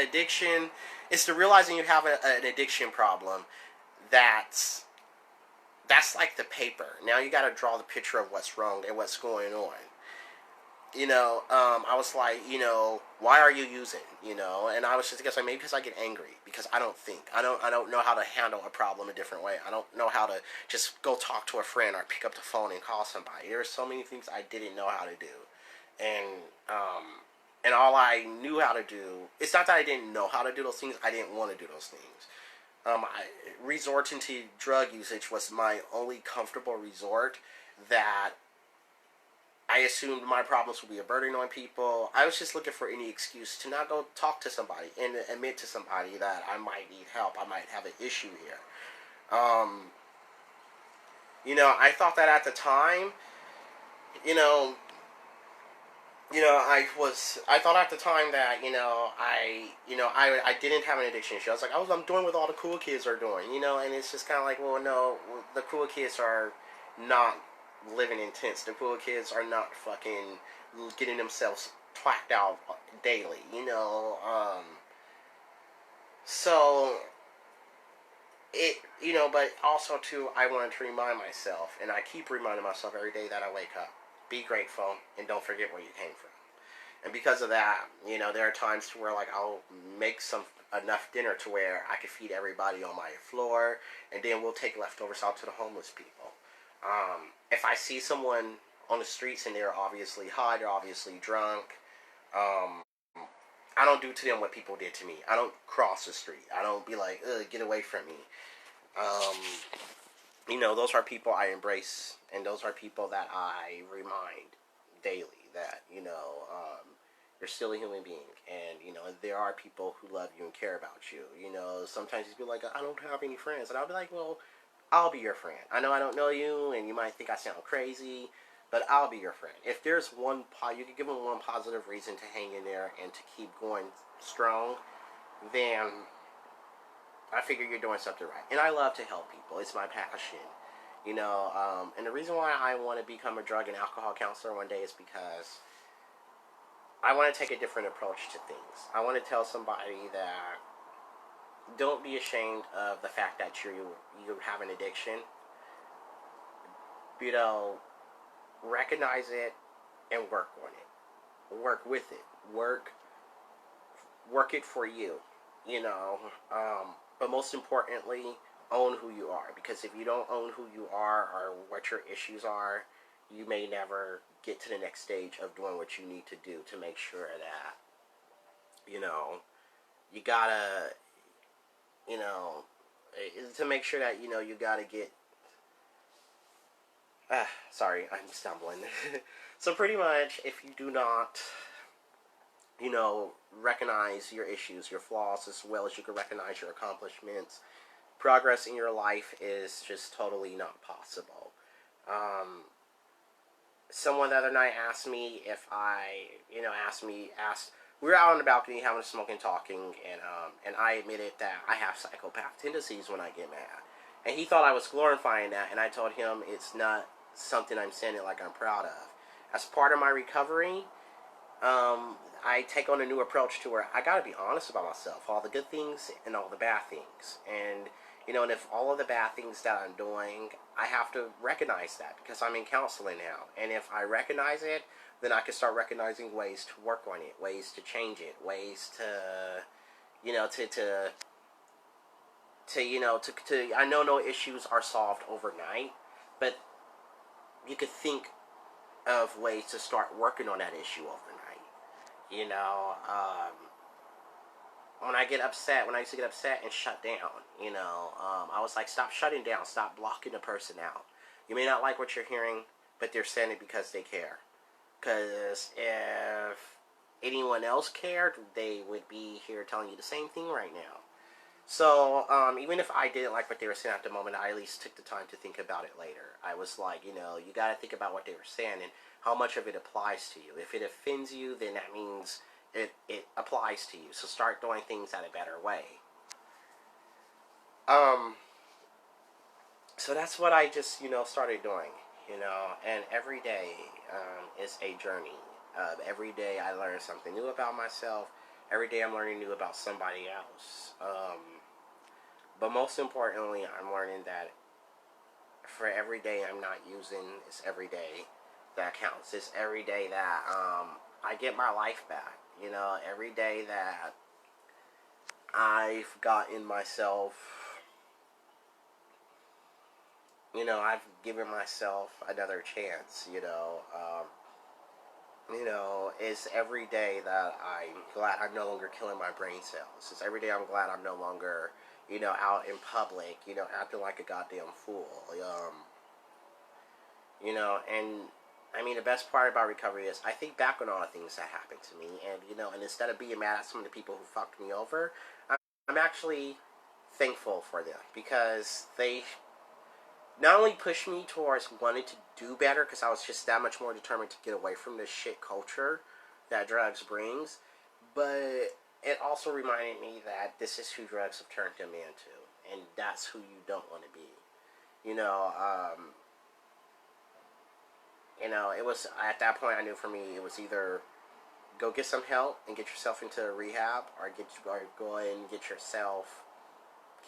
addiction. It's the realizing you have an addiction problem. That's like the paper. Now you got to draw the picture of what's wrong and what's going on. I was like, why are you using? And I was just guessing maybe because I get angry because I don't think I don't know how to handle a problem a different way. I don't know how to just go talk to a friend or pick up the phone and call somebody. There are so many things I didn't know how to do, and and all I knew how to do. It's not that I didn't know how to do those things. I didn't want to do those things. Resorting to drug usage was my only comfortable resort that I assumed my problems would be a burden on people. I was just looking for any excuse to not go talk to somebody and admit to somebody that I might need help. I might have an issue here. I thought that at the time, you know, I thought at the time that, I didn't have an addiction issue. I was like, I'm doing what all the cool kids are doing, and it's just kind of like, well, no, the cool kids are not living intense. The cool kids are not fucking getting themselves twacked out daily, so but also too, I wanted to remind myself, and I keep reminding myself every day that I wake up, be grateful and don't forget where you came from. And because of that, there are times to where like I'll make enough dinner to where I can feed everybody on my floor, and then we'll take leftovers out to the homeless people. If I see someone on the streets and they're obviously high, they're obviously drunk, I don't do to them what people did to me. I don't cross the street. I don't be like, ugh, get away from me. Um, those are people I embrace, and those are people that I remind daily that, you're still a human being, and, there are people who love you and care about you. Sometimes you be like, I don't have any friends, and I'll be like, well, I'll be your friend. I know I don't know you, and you might think I sound crazy, but I'll be your friend. If there's you can give them one positive reason to hang in there and to keep going strong, then I figure you're doing something right. And I love to help people. It's my passion. And the reason why I want to become a drug and alcohol counselor one day is because I want to take a different approach to things. I want to tell somebody that don't be ashamed of the fact that you have an addiction. Recognize it and work on it. Work with it. Work it for you. But most importantly, own who you are. Because if you don't own who you are or what your issues are, you may never get to the next stage of doing what you need to do to make sure that, you gotta, to make sure that, you gotta get, sorry, I'm stumbling. So pretty much, if you do not, recognize your issues, your flaws, as well as you can recognize your accomplishments, progress in your life is just totally not possible. Someone the other night asked me if we were out on the balcony having a smoke and talking, and I admitted that I have psychopath tendencies when I get mad. And he thought I was glorifying that, and I told him it's not something I'm saying it like I'm proud of. As part of my recovery, I take on a new approach to where I gotta be honest about myself, all the good things and all the bad things. And, and if all of the bad things that I'm doing, I have to recognize that because I'm in counseling now. And if I recognize it, then I can start recognizing ways to work on it, ways to change it, ways to, I know no issues are solved overnight, but you could think of ways to start working on that issue overnight. When I used to get upset and shut down, I was like, stop shutting down, stop blocking the person out. You may not like what you're hearing, but they're saying it because they care. Because if anyone else cared, they would be here telling you the same thing right now. So, even if I didn't like what they were saying at the moment, I at least took the time to think about it later. I was like, you gotta think about what they were saying and how much of it applies to you. If it offends you, then that means it applies to you. So start doing things at a better way. So that's what I just, started doing. you know, and every day is a journey. Every day I learn something new about myself. Every day I'm learning new about somebody else. But most importantly, I'm learning that for every day I'm not using, it's every day that counts. It's every day that I get my life back. You know, every day that I've gotten myself, I've given myself another chance. It's every day that I'm glad I'm no longer killing my brain cells. It's every day I'm glad I'm no longer, out in public, acting like a goddamn fool. And I mean, the best part about recovery is I think back on all the things that happened to me, and instead of being mad at some of the people who fucked me over, I'm actually thankful for them because they not only pushed me towards wanting to do better because I was just that much more determined to get away from this shit culture that drugs brings, but it also reminded me that this is who drugs have turned them into, and that's who you don't want to be. You know, um, it was at that point I knew for me it was either go get some help and get yourself into rehab, or go and get yourself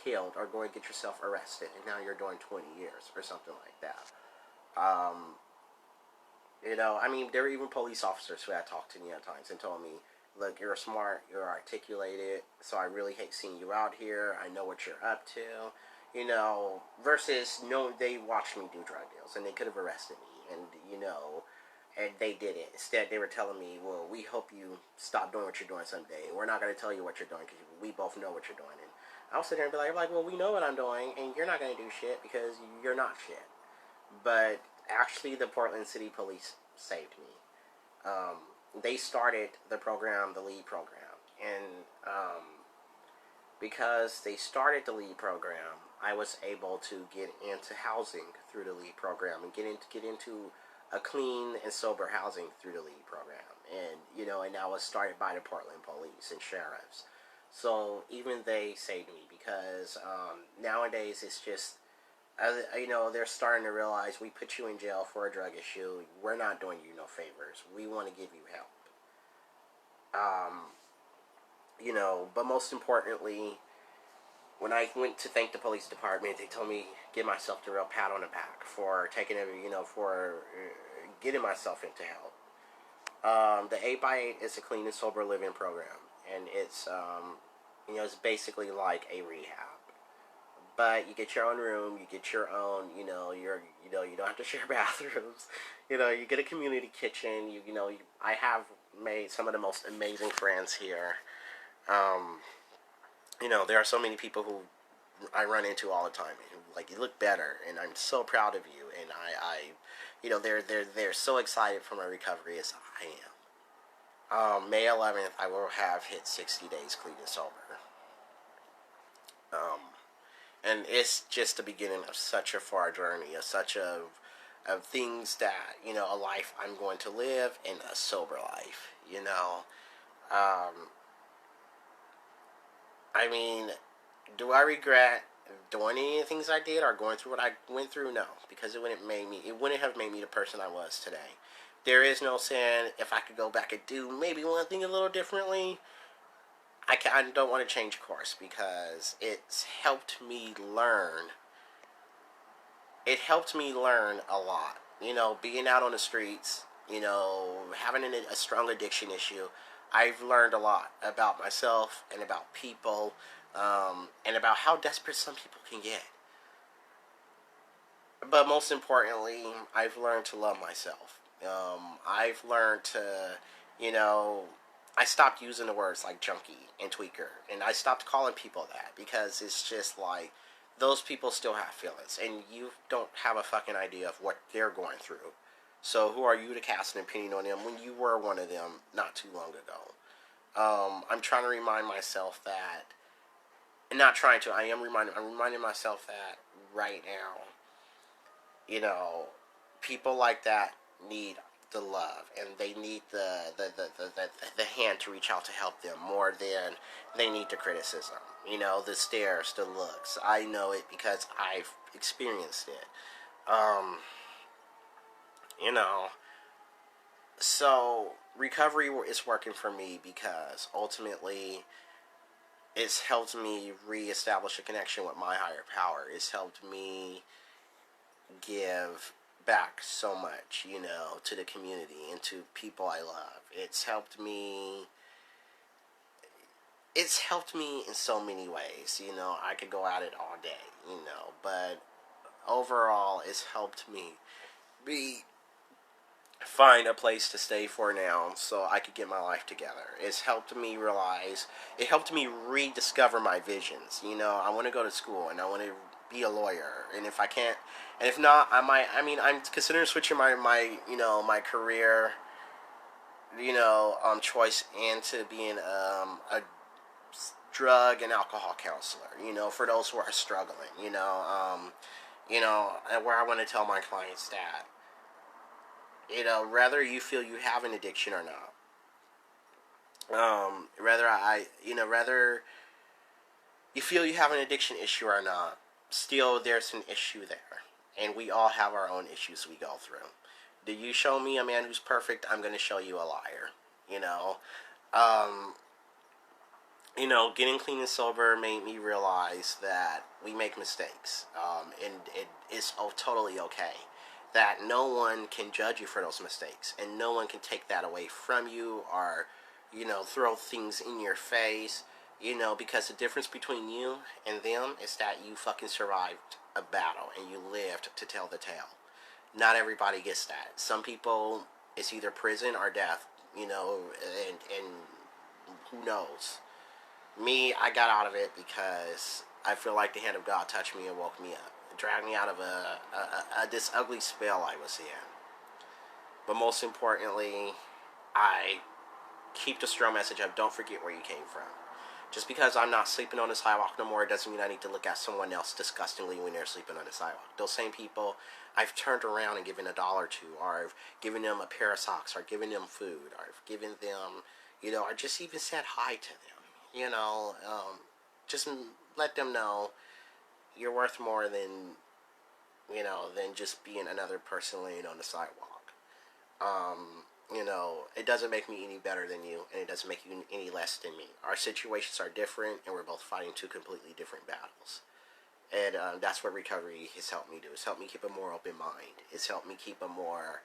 killed, or go and get yourself arrested, and now you're doing 20 years or something like that. Um, I mean, there were even police officers who had talked to me at times and told me, "Look, you're smart, you're articulated, so I really hate seeing you out here. I know what you're up to." Versus no, they watched me do drug deals and they could have arrested me, and they didn't. Instead, they were telling me, "Well, we hope you stop doing what you're doing someday. We're not going to tell you what you're doing because we both know what you're doing." And I'll sit there and be like, "Well, we know what I'm doing, and you're not going to do shit because you're not shit." But actually, the Portland City Police saved me. Um, they started the program, the LEAD program, and because they started the LEAD program, I was able to get into housing through the LEAD program and get into a clean and sober housing through the LEAD program. And that was started by the Portland Police and sheriffs. So even they saved me because nowadays it's just, they're starting to realize we put you in jail for a drug issue. We're not doing you no favors. We want to give you help. Um, but most importantly, when I went to thank the police department, they told me give myself the real pat on the back for getting myself into help. The 8x8 is a clean and sober living program, and it's basically like a rehab. But you get your own room, you get your own, you don't have to share bathrooms. You get a community kitchen. I have made some of the most amazing friends here. Um, there are so many people who I run into all the time, and like, you look better, and I'm so proud of you, and they're so excited for my recovery as I am. May 11th, I will have hit 60 days clean and sober. Um, and it's just the beginning of such a far journey, of things that, a life I'm going to live, and a sober life. Um, I mean, do I regret doing any of the things I did or going through what I went through? No, because it wouldn't have made me the person I was today. There is no saying if I could go back and do maybe one thing a little differently. I don't want to change course because it's helped me learn. It helped me learn a lot. Being out on the streets, having a strong addiction issue, I've learned a lot about myself and about people, and about how desperate some people can get. But most importantly, I've learned to love myself. I've learned to, you know, I stopped using the words like junkie and tweaker, and I stopped calling people that because it's just like those people still have feelings, and you don't have a fucking idea of what they're going through. So who are you to cast an opinion on them when you were one of them not too long ago? I'm trying to remind myself that, and not trying to. I'm reminding myself that right now. You know, people like that need the love, and they need the hand to reach out to help them more than they need the criticism. The stares, the looks. I know it because I've experienced it. Um, you know. So recovery is working for me because ultimately it's helped me reestablish a connection with my higher power. It's helped me give back so much, to the community and to people I love. It's helped me in so many ways. I could go at it all day, but overall it's helped me be find a place to stay for now so I could get my life together. It helped me rediscover my visions. I want to go to school and I want to be a lawyer. And if I can't, and if not, I'm considering switching my career, choice into being a drug and alcohol counselor, for those who are struggling, and where I want to tell my clients that, whether you feel you have an addiction or not, whether you feel you have an addiction issue or not, still there's an issue there. And we all have our own issues we go through. Do you show me a man who's perfect, I'm going to show you a liar, Um, getting clean and sober made me realize that we make mistakes, and it is totally okay. That no one can judge you for those mistakes, and no one can take that away from you or, throw things in your face, because the difference between you and them is that you fucking survived a battle and you lived to tell the tale. Not everybody gets that. Some people, it's either prison or death, and who knows. Me, I got out of it because I feel like the hand of God touched me and woke me up. It dragged me out of this ugly spell I was in. But most importantly, I keep the strong message of don't forget where you came from. Just because I'm not sleeping on the sidewalk no more doesn't mean I need to look at someone else disgustingly when they're sleeping on the sidewalk. Those same people, I've turned around and given $1 to, or I've given them a pair of socks, or given them food, or I've given them, or just even said hi to them. Just let them know you're worth more than, than just being another person laying on the sidewalk. It doesn't make me any better than you, and it doesn't make you any less than me. Our situations are different, and we're both fighting two completely different battles. And that's what recovery has helped me do. It's helped me keep a more open mind. It's helped me keep a more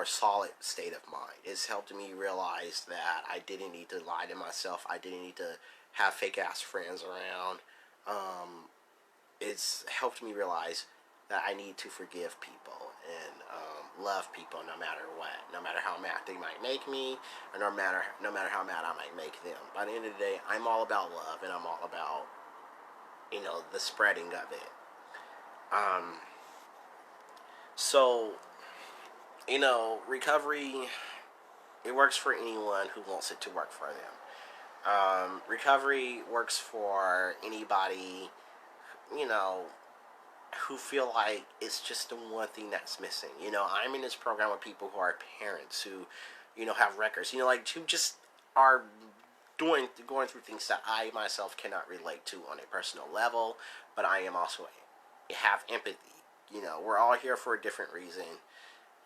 solid state of mind. It's helped me realize that I didn't need to lie to myself. I didn't need to have fake ass friends around. It's helped me realize that I need to forgive people and love people no matter what, no matter how mad they might make me, or no matter how mad I might make them. By the end of the day, I'm all about love, and I'm all about the spreading of it. So recovery, it works for anyone who wants it to work for them. Recovery works for anybody, who feel like it's just the one thing that's missing. I'm in this program with people who are parents who, have records, who just are going through things that I myself cannot relate to on a personal level, but I am also have empathy. We're all here for a different reason.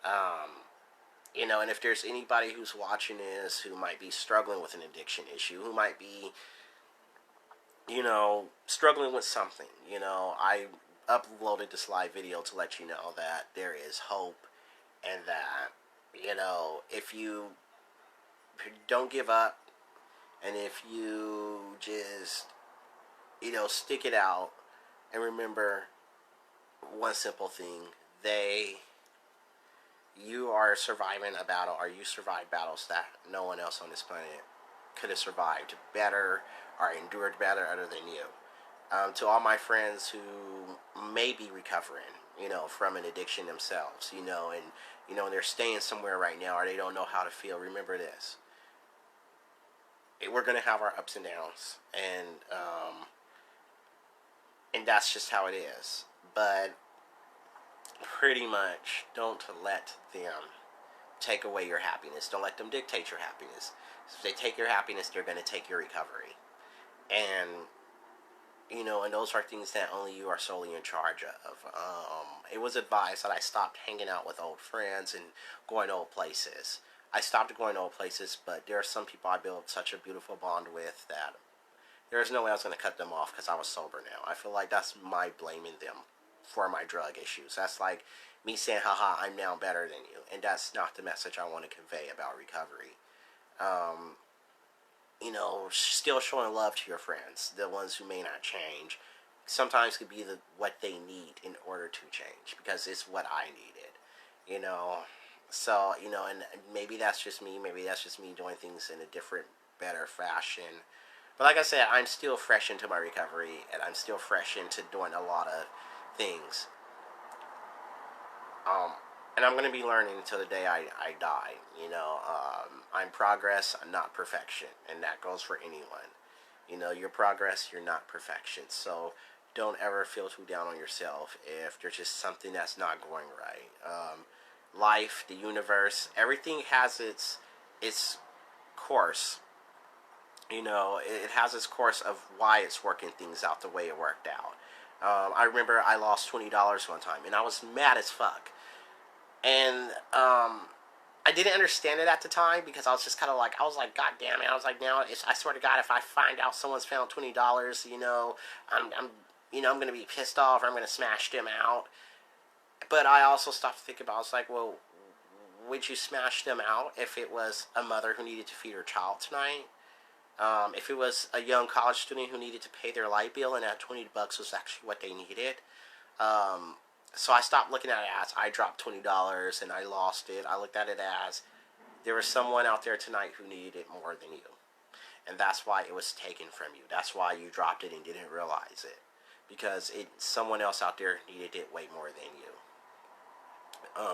And if there's anybody who's watching this who might be struggling with an addiction issue, who might be, struggling with something, I uploaded this live video to let you know that there is hope, and that, if you don't give up, and if you just, stick it out, and remember one simple thing, you are surviving a battle, or you survived battles that no one else on this planet could have survived better or endured better other than you. To all my friends who may be recovering, from an addiction themselves, and they're staying somewhere right now, or they don't know how to feel, remember this. We're going to have our ups and downs, and that's just how it is. But pretty much, don't let them take away your happiness. Don't let them dictate your happiness. If they take your happiness, they're going to take your recovery. And And those are things that only you are solely in charge of. It was advised that I stopped hanging out with old friends and going to old places. I stopped going to old places, but there are some people I built such a beautiful bond with that there's no way I was going to cut them off because I was sober now. I feel like that's my blaming them for my drug issues. That's like me saying, haha, I'm now better than you. And that's not the message I want to convey about recovery. Um, still showing love to your friends, the ones who may not change, sometimes could be what they need in order to change because it's what I needed, you know. So, and maybe that's just me. Maybe that's just me doing things in a different, better fashion. But like I said, I'm still fresh into my recovery and I'm still fresh into doing a lot of things. Um, and I'm going to be learning until the day I die. I'm progress, I'm not perfection. And that goes for anyone. Your progress, you're not perfection. So don't ever feel too down on yourself if there's just something that's not going right. Life, the universe, everything has its course. It has its course of why it's working things out the way it worked out. I remember I lost $20 one time, and I was mad as fuck. And I didn't understand it at the time because I was just kind of like, I was like, God damn it! I was like, now I swear to God, if I find out someone's found $20, I'm gonna be pissed off, or I'm gonna smash them out. But I also stopped to think about. I was like, well, would you smash them out if it was a mother who needed to feed her child tonight? If it was a young college student who needed to pay their light bill and that $20 was actually what they needed. Um, so I stopped looking at it as I dropped $20 and I lost it. I looked at it as there was someone out there tonight who needed it more than you. And that's why it was taken from you. That's why you dropped it and didn't realize it. Because someone else out there needed it way more than you.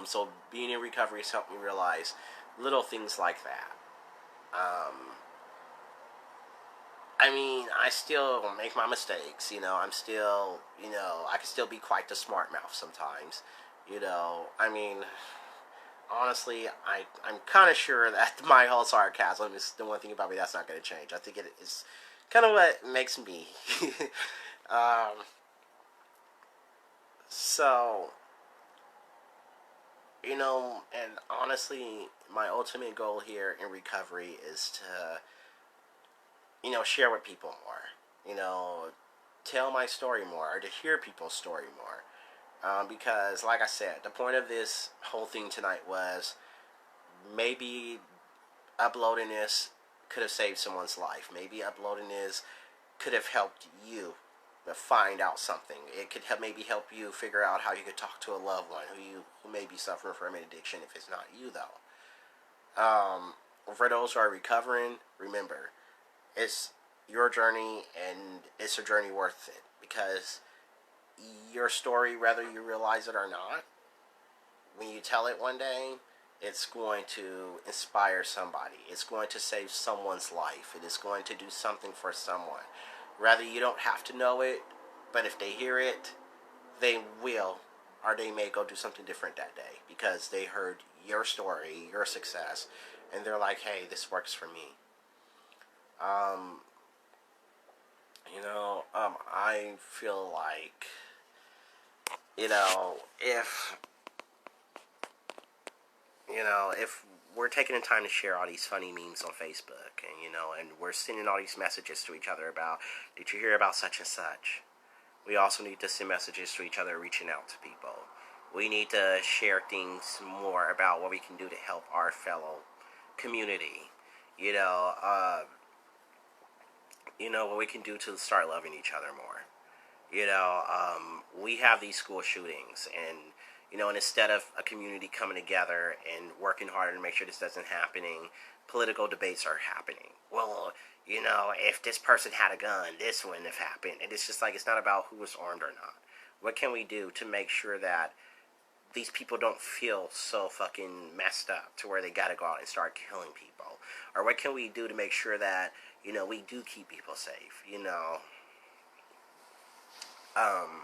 So being in recovery has helped me realize little things like that. Um, I still make my mistakes. I'm still, I can still be quite the smart mouth sometimes. Honestly, I'm kind of sure that my whole sarcasm is the one thing about me that's not going to change. I think it is kind of what makes me. um, so, and honestly, my ultimate goal here in recovery is to, share with people more. Tell my story more, or to hear people's story more. Because, like I said, the point of this whole thing tonight was maybe uploading this could have saved someone's life. Maybe uploading this could have helped you find out something. It could maybe help you figure out how you could talk to a loved one who may be suffering from an addiction if it's not you, though. For those who are recovering, remember, it's your journey and it's a journey worth it because your story, whether you realize it or not, when you tell it one day, it's going to inspire somebody. It's going to save someone's life. It is going to do something for someone. Rather, you don't have to know it, but if they hear it, they will, or they may go do something different that day because they heard your story, your success, and they're like, hey, this works for me. I feel like, if if we're taking the time to share all these funny memes on Facebook, and we're sending all these messages to each other about, did you hear about such and such? We also need to send messages to each other, reaching out to people. We need to share things more about what we can do to help our fellow community. You know, uh, what we can do to start loving each other more. We have these school shootings, and instead of a community coming together and working harder to make sure this doesn't happening, political debates are happening. Well, if this person had a gun, this wouldn't have happened. And it's just like, it's not about who was armed or not. What can we do to make sure that these people don't feel so fucking messed up to where they gotta go out and start killing people? Or what can we do to make sure that, we do keep people safe? Um,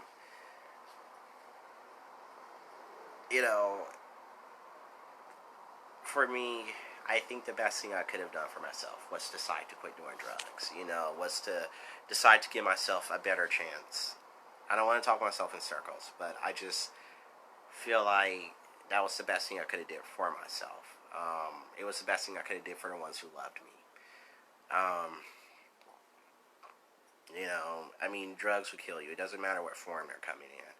you know, for me, I think the best thing I could have done for myself was decide to quit doing drugs. Was to decide to give myself a better chance. I don't want to talk myself in circles, but I just feel like that was the best thing I could have did for myself. It was the best thing I could have did for the ones who loved me. Um, I mean, drugs will kill you. It doesn't matter what form they're coming in.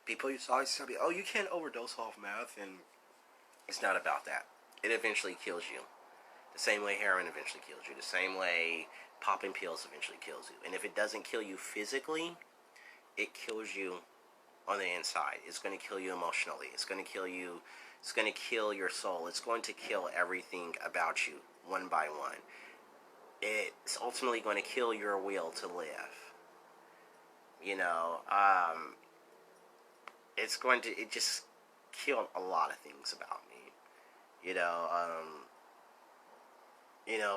People used to always tell me, "Oh, you can't overdose off meth," and it's not about that. It eventually kills you. The same way heroin eventually kills you. The same way popping pills eventually kills you. And if it doesn't kill you physically, it kills you on the inside. It's going to kill you emotionally. It's going to kill you. It's going to kill your soul. It's going to kill everything about you one by one. It's ultimately going to kill your will to live. It's going to, it just killed a lot of things about me.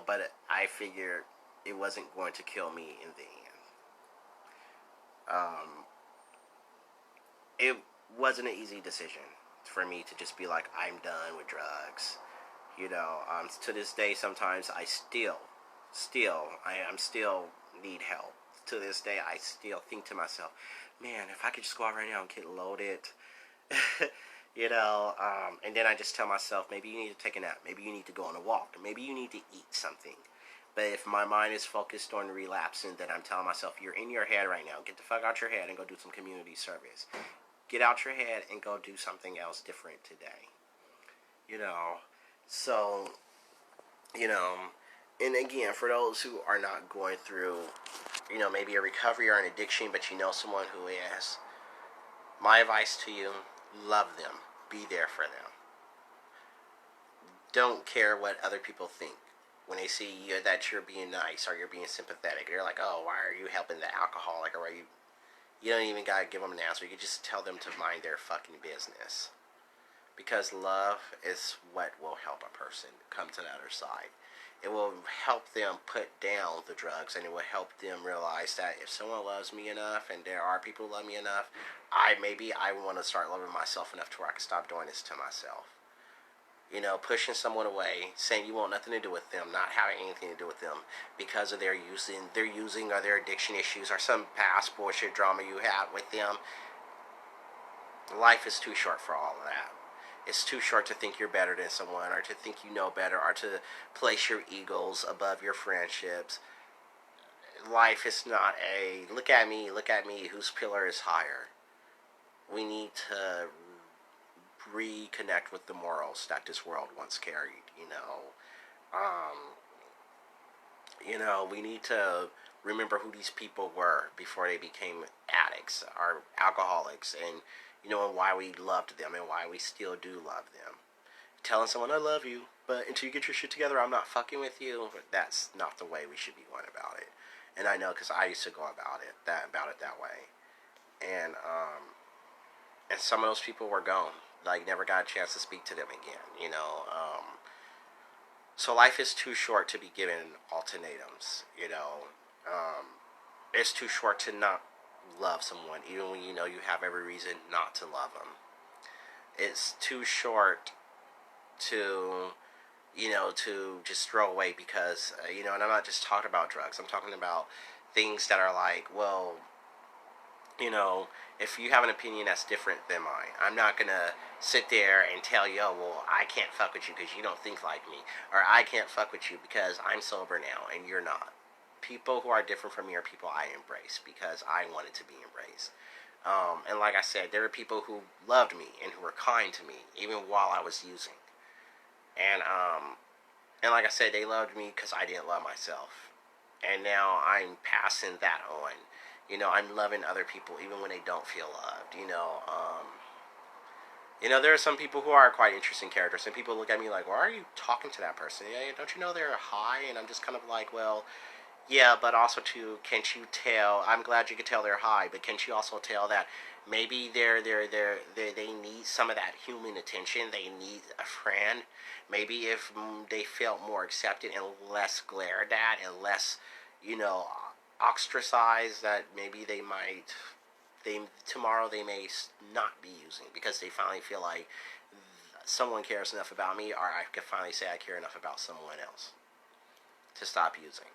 But I figured it wasn't going to kill me in the end. It wasn't an easy decision for me to just be like, I'm done with drugs. To this day, sometimes I still need help. To this day, I still think to myself, man, if I could just go out right now and get loaded, and then I just tell myself, maybe you need to take a nap, maybe you need to go on a walk, maybe you need to eat something. But if my mind is focused on relapsing, then I'm telling myself, you're in your head right now. Get the fuck out your head and go do some community service. Get out your head and go do something else different today. So, and again, for those who are not going through, maybe a recovery or an addiction, but someone who is, my advice to you, love them. Be there for them. Don't care what other people think. When they see you, that you're being nice or you're being sympathetic, they're like, oh, why are you helping the alcoholic? Or you don't even gotta give them an answer. You can just tell them to mind their fucking business. Because love is what will help a person come to the other side. It will help them put down the drugs, and it will help them realize that if someone loves me enough, and there are people who love me enough, I want to start loving myself enough to where I can stop doing this to myself. Pushing someone away, saying you want nothing to do with them, not having anything to do with them because of their using or their addiction issues or some past bullshit drama you had with them. Life is too short for all of that. It's too short to think you're better than someone, or to think you know better, or to place your egos above your friendships. Life is not a look at me, whose pillar is higher. We need to reconnect with the morals that this world once carried. We need to remember who these people were before they became addicts or alcoholics, and and why we loved them and why we still do love them. Telling someone I love you, but until you get your shit together, I'm not fucking with you. That's not the way we should be going about it. And I know because I used to go about it that way. And some of those people were gone. Like, never got a chance to speak to them again. So life is too short to be given ultimatums. It's too short to not love someone, even when you have every reason not to love them. It's too short to to just throw away because and I'm not just talking about drugs. I'm talking about things that are like, well, if you have an opinion that's different than mine, I'm not gonna sit there and tell you, oh, well, I can't fuck with you because you don't think like me, or I can't fuck with you because I'm sober now and you're not. People who are different from me are people I embrace because I wanted to be embraced. And like I said, there are people who loved me and who were kind to me even while I was using. And like I said, they loved me because I didn't love myself. And now I'm passing that on. I'm loving other people even when they don't feel loved. There are some people who are quite interesting characters, and people look at me like, why are you talking to that person? Yeah, don't you know they're high? And I'm just kind of like, well, yeah, but also too, can't you tell? I'm glad you could tell they're high, but can't you also tell that maybe they need some of that human attention? They need a friend. Maybe if they felt more accepted and less glared at and less, ostracized, that maybe tomorrow they may not be using because they finally feel like someone cares enough about me, or I can finally say I care enough about someone else to stop using.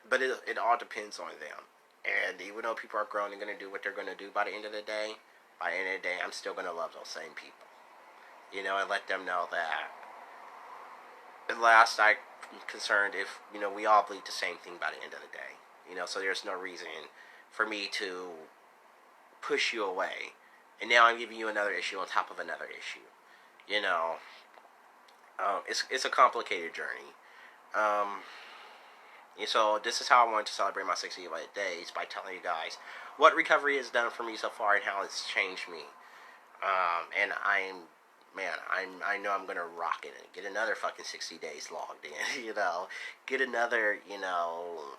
But it all depends on them. And even though people are grown and going to do what they're going to do by the end of the day, by the end of the day, I'm still going to love those same people. You know, and let them know that at last I'm concerned if, you know, we all bleed the same thing by the end of the day. You know, so there's no reason for me to push you away. And now I'm giving you another issue on top of another issue. You know, it's a complicated journey. And so this is how I wanted to celebrate my 60 days, by telling you guys what recovery has done for me so far and how it's changed me. And I know I'm gonna rock it and get another fucking 60 days logged in. You know, get another, you know,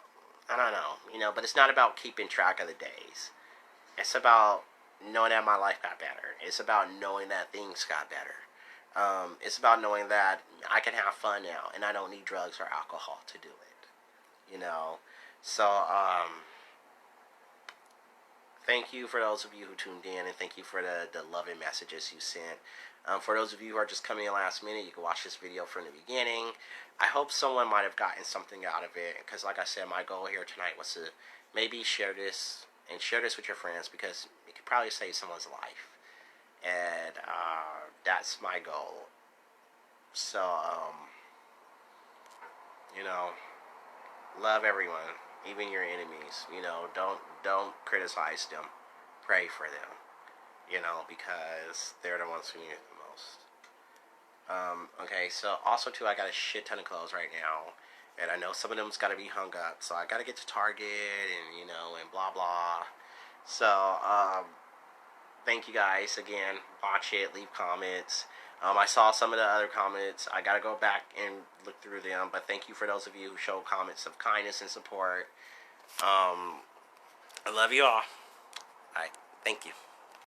I don't know, you know. But it's not about keeping track of the days. It's about knowing that my life got better. It's about knowing that things got better. It's about knowing that I can have fun now and I don't need drugs or alcohol to do it. You know, so thank you for those of you who tuned in, and thank you for the loving messages you sent. For those of you who are just coming in last minute, you can watch this video from the beginning. I hope someone might have gotten something out of it, because like I said, my goal here tonight was to maybe share this with your friends, because it could probably save someone's life. And that's my goal. So, you know, love everyone, even your enemies. You know, don't criticize them. Pray for them. You know, because they're the ones who need it the most. Okay, so also too, I got a shit ton of clothes right now, and I know some of them's got to be hung up. So I got to get to Target, and you know, and blah blah. So thank you guys again. Watch it, leave comments. I saw some of the other comments. I gotta go back and look through them. But thank you for those of you who showed comments of kindness and support. I love you all. Alright, thank you.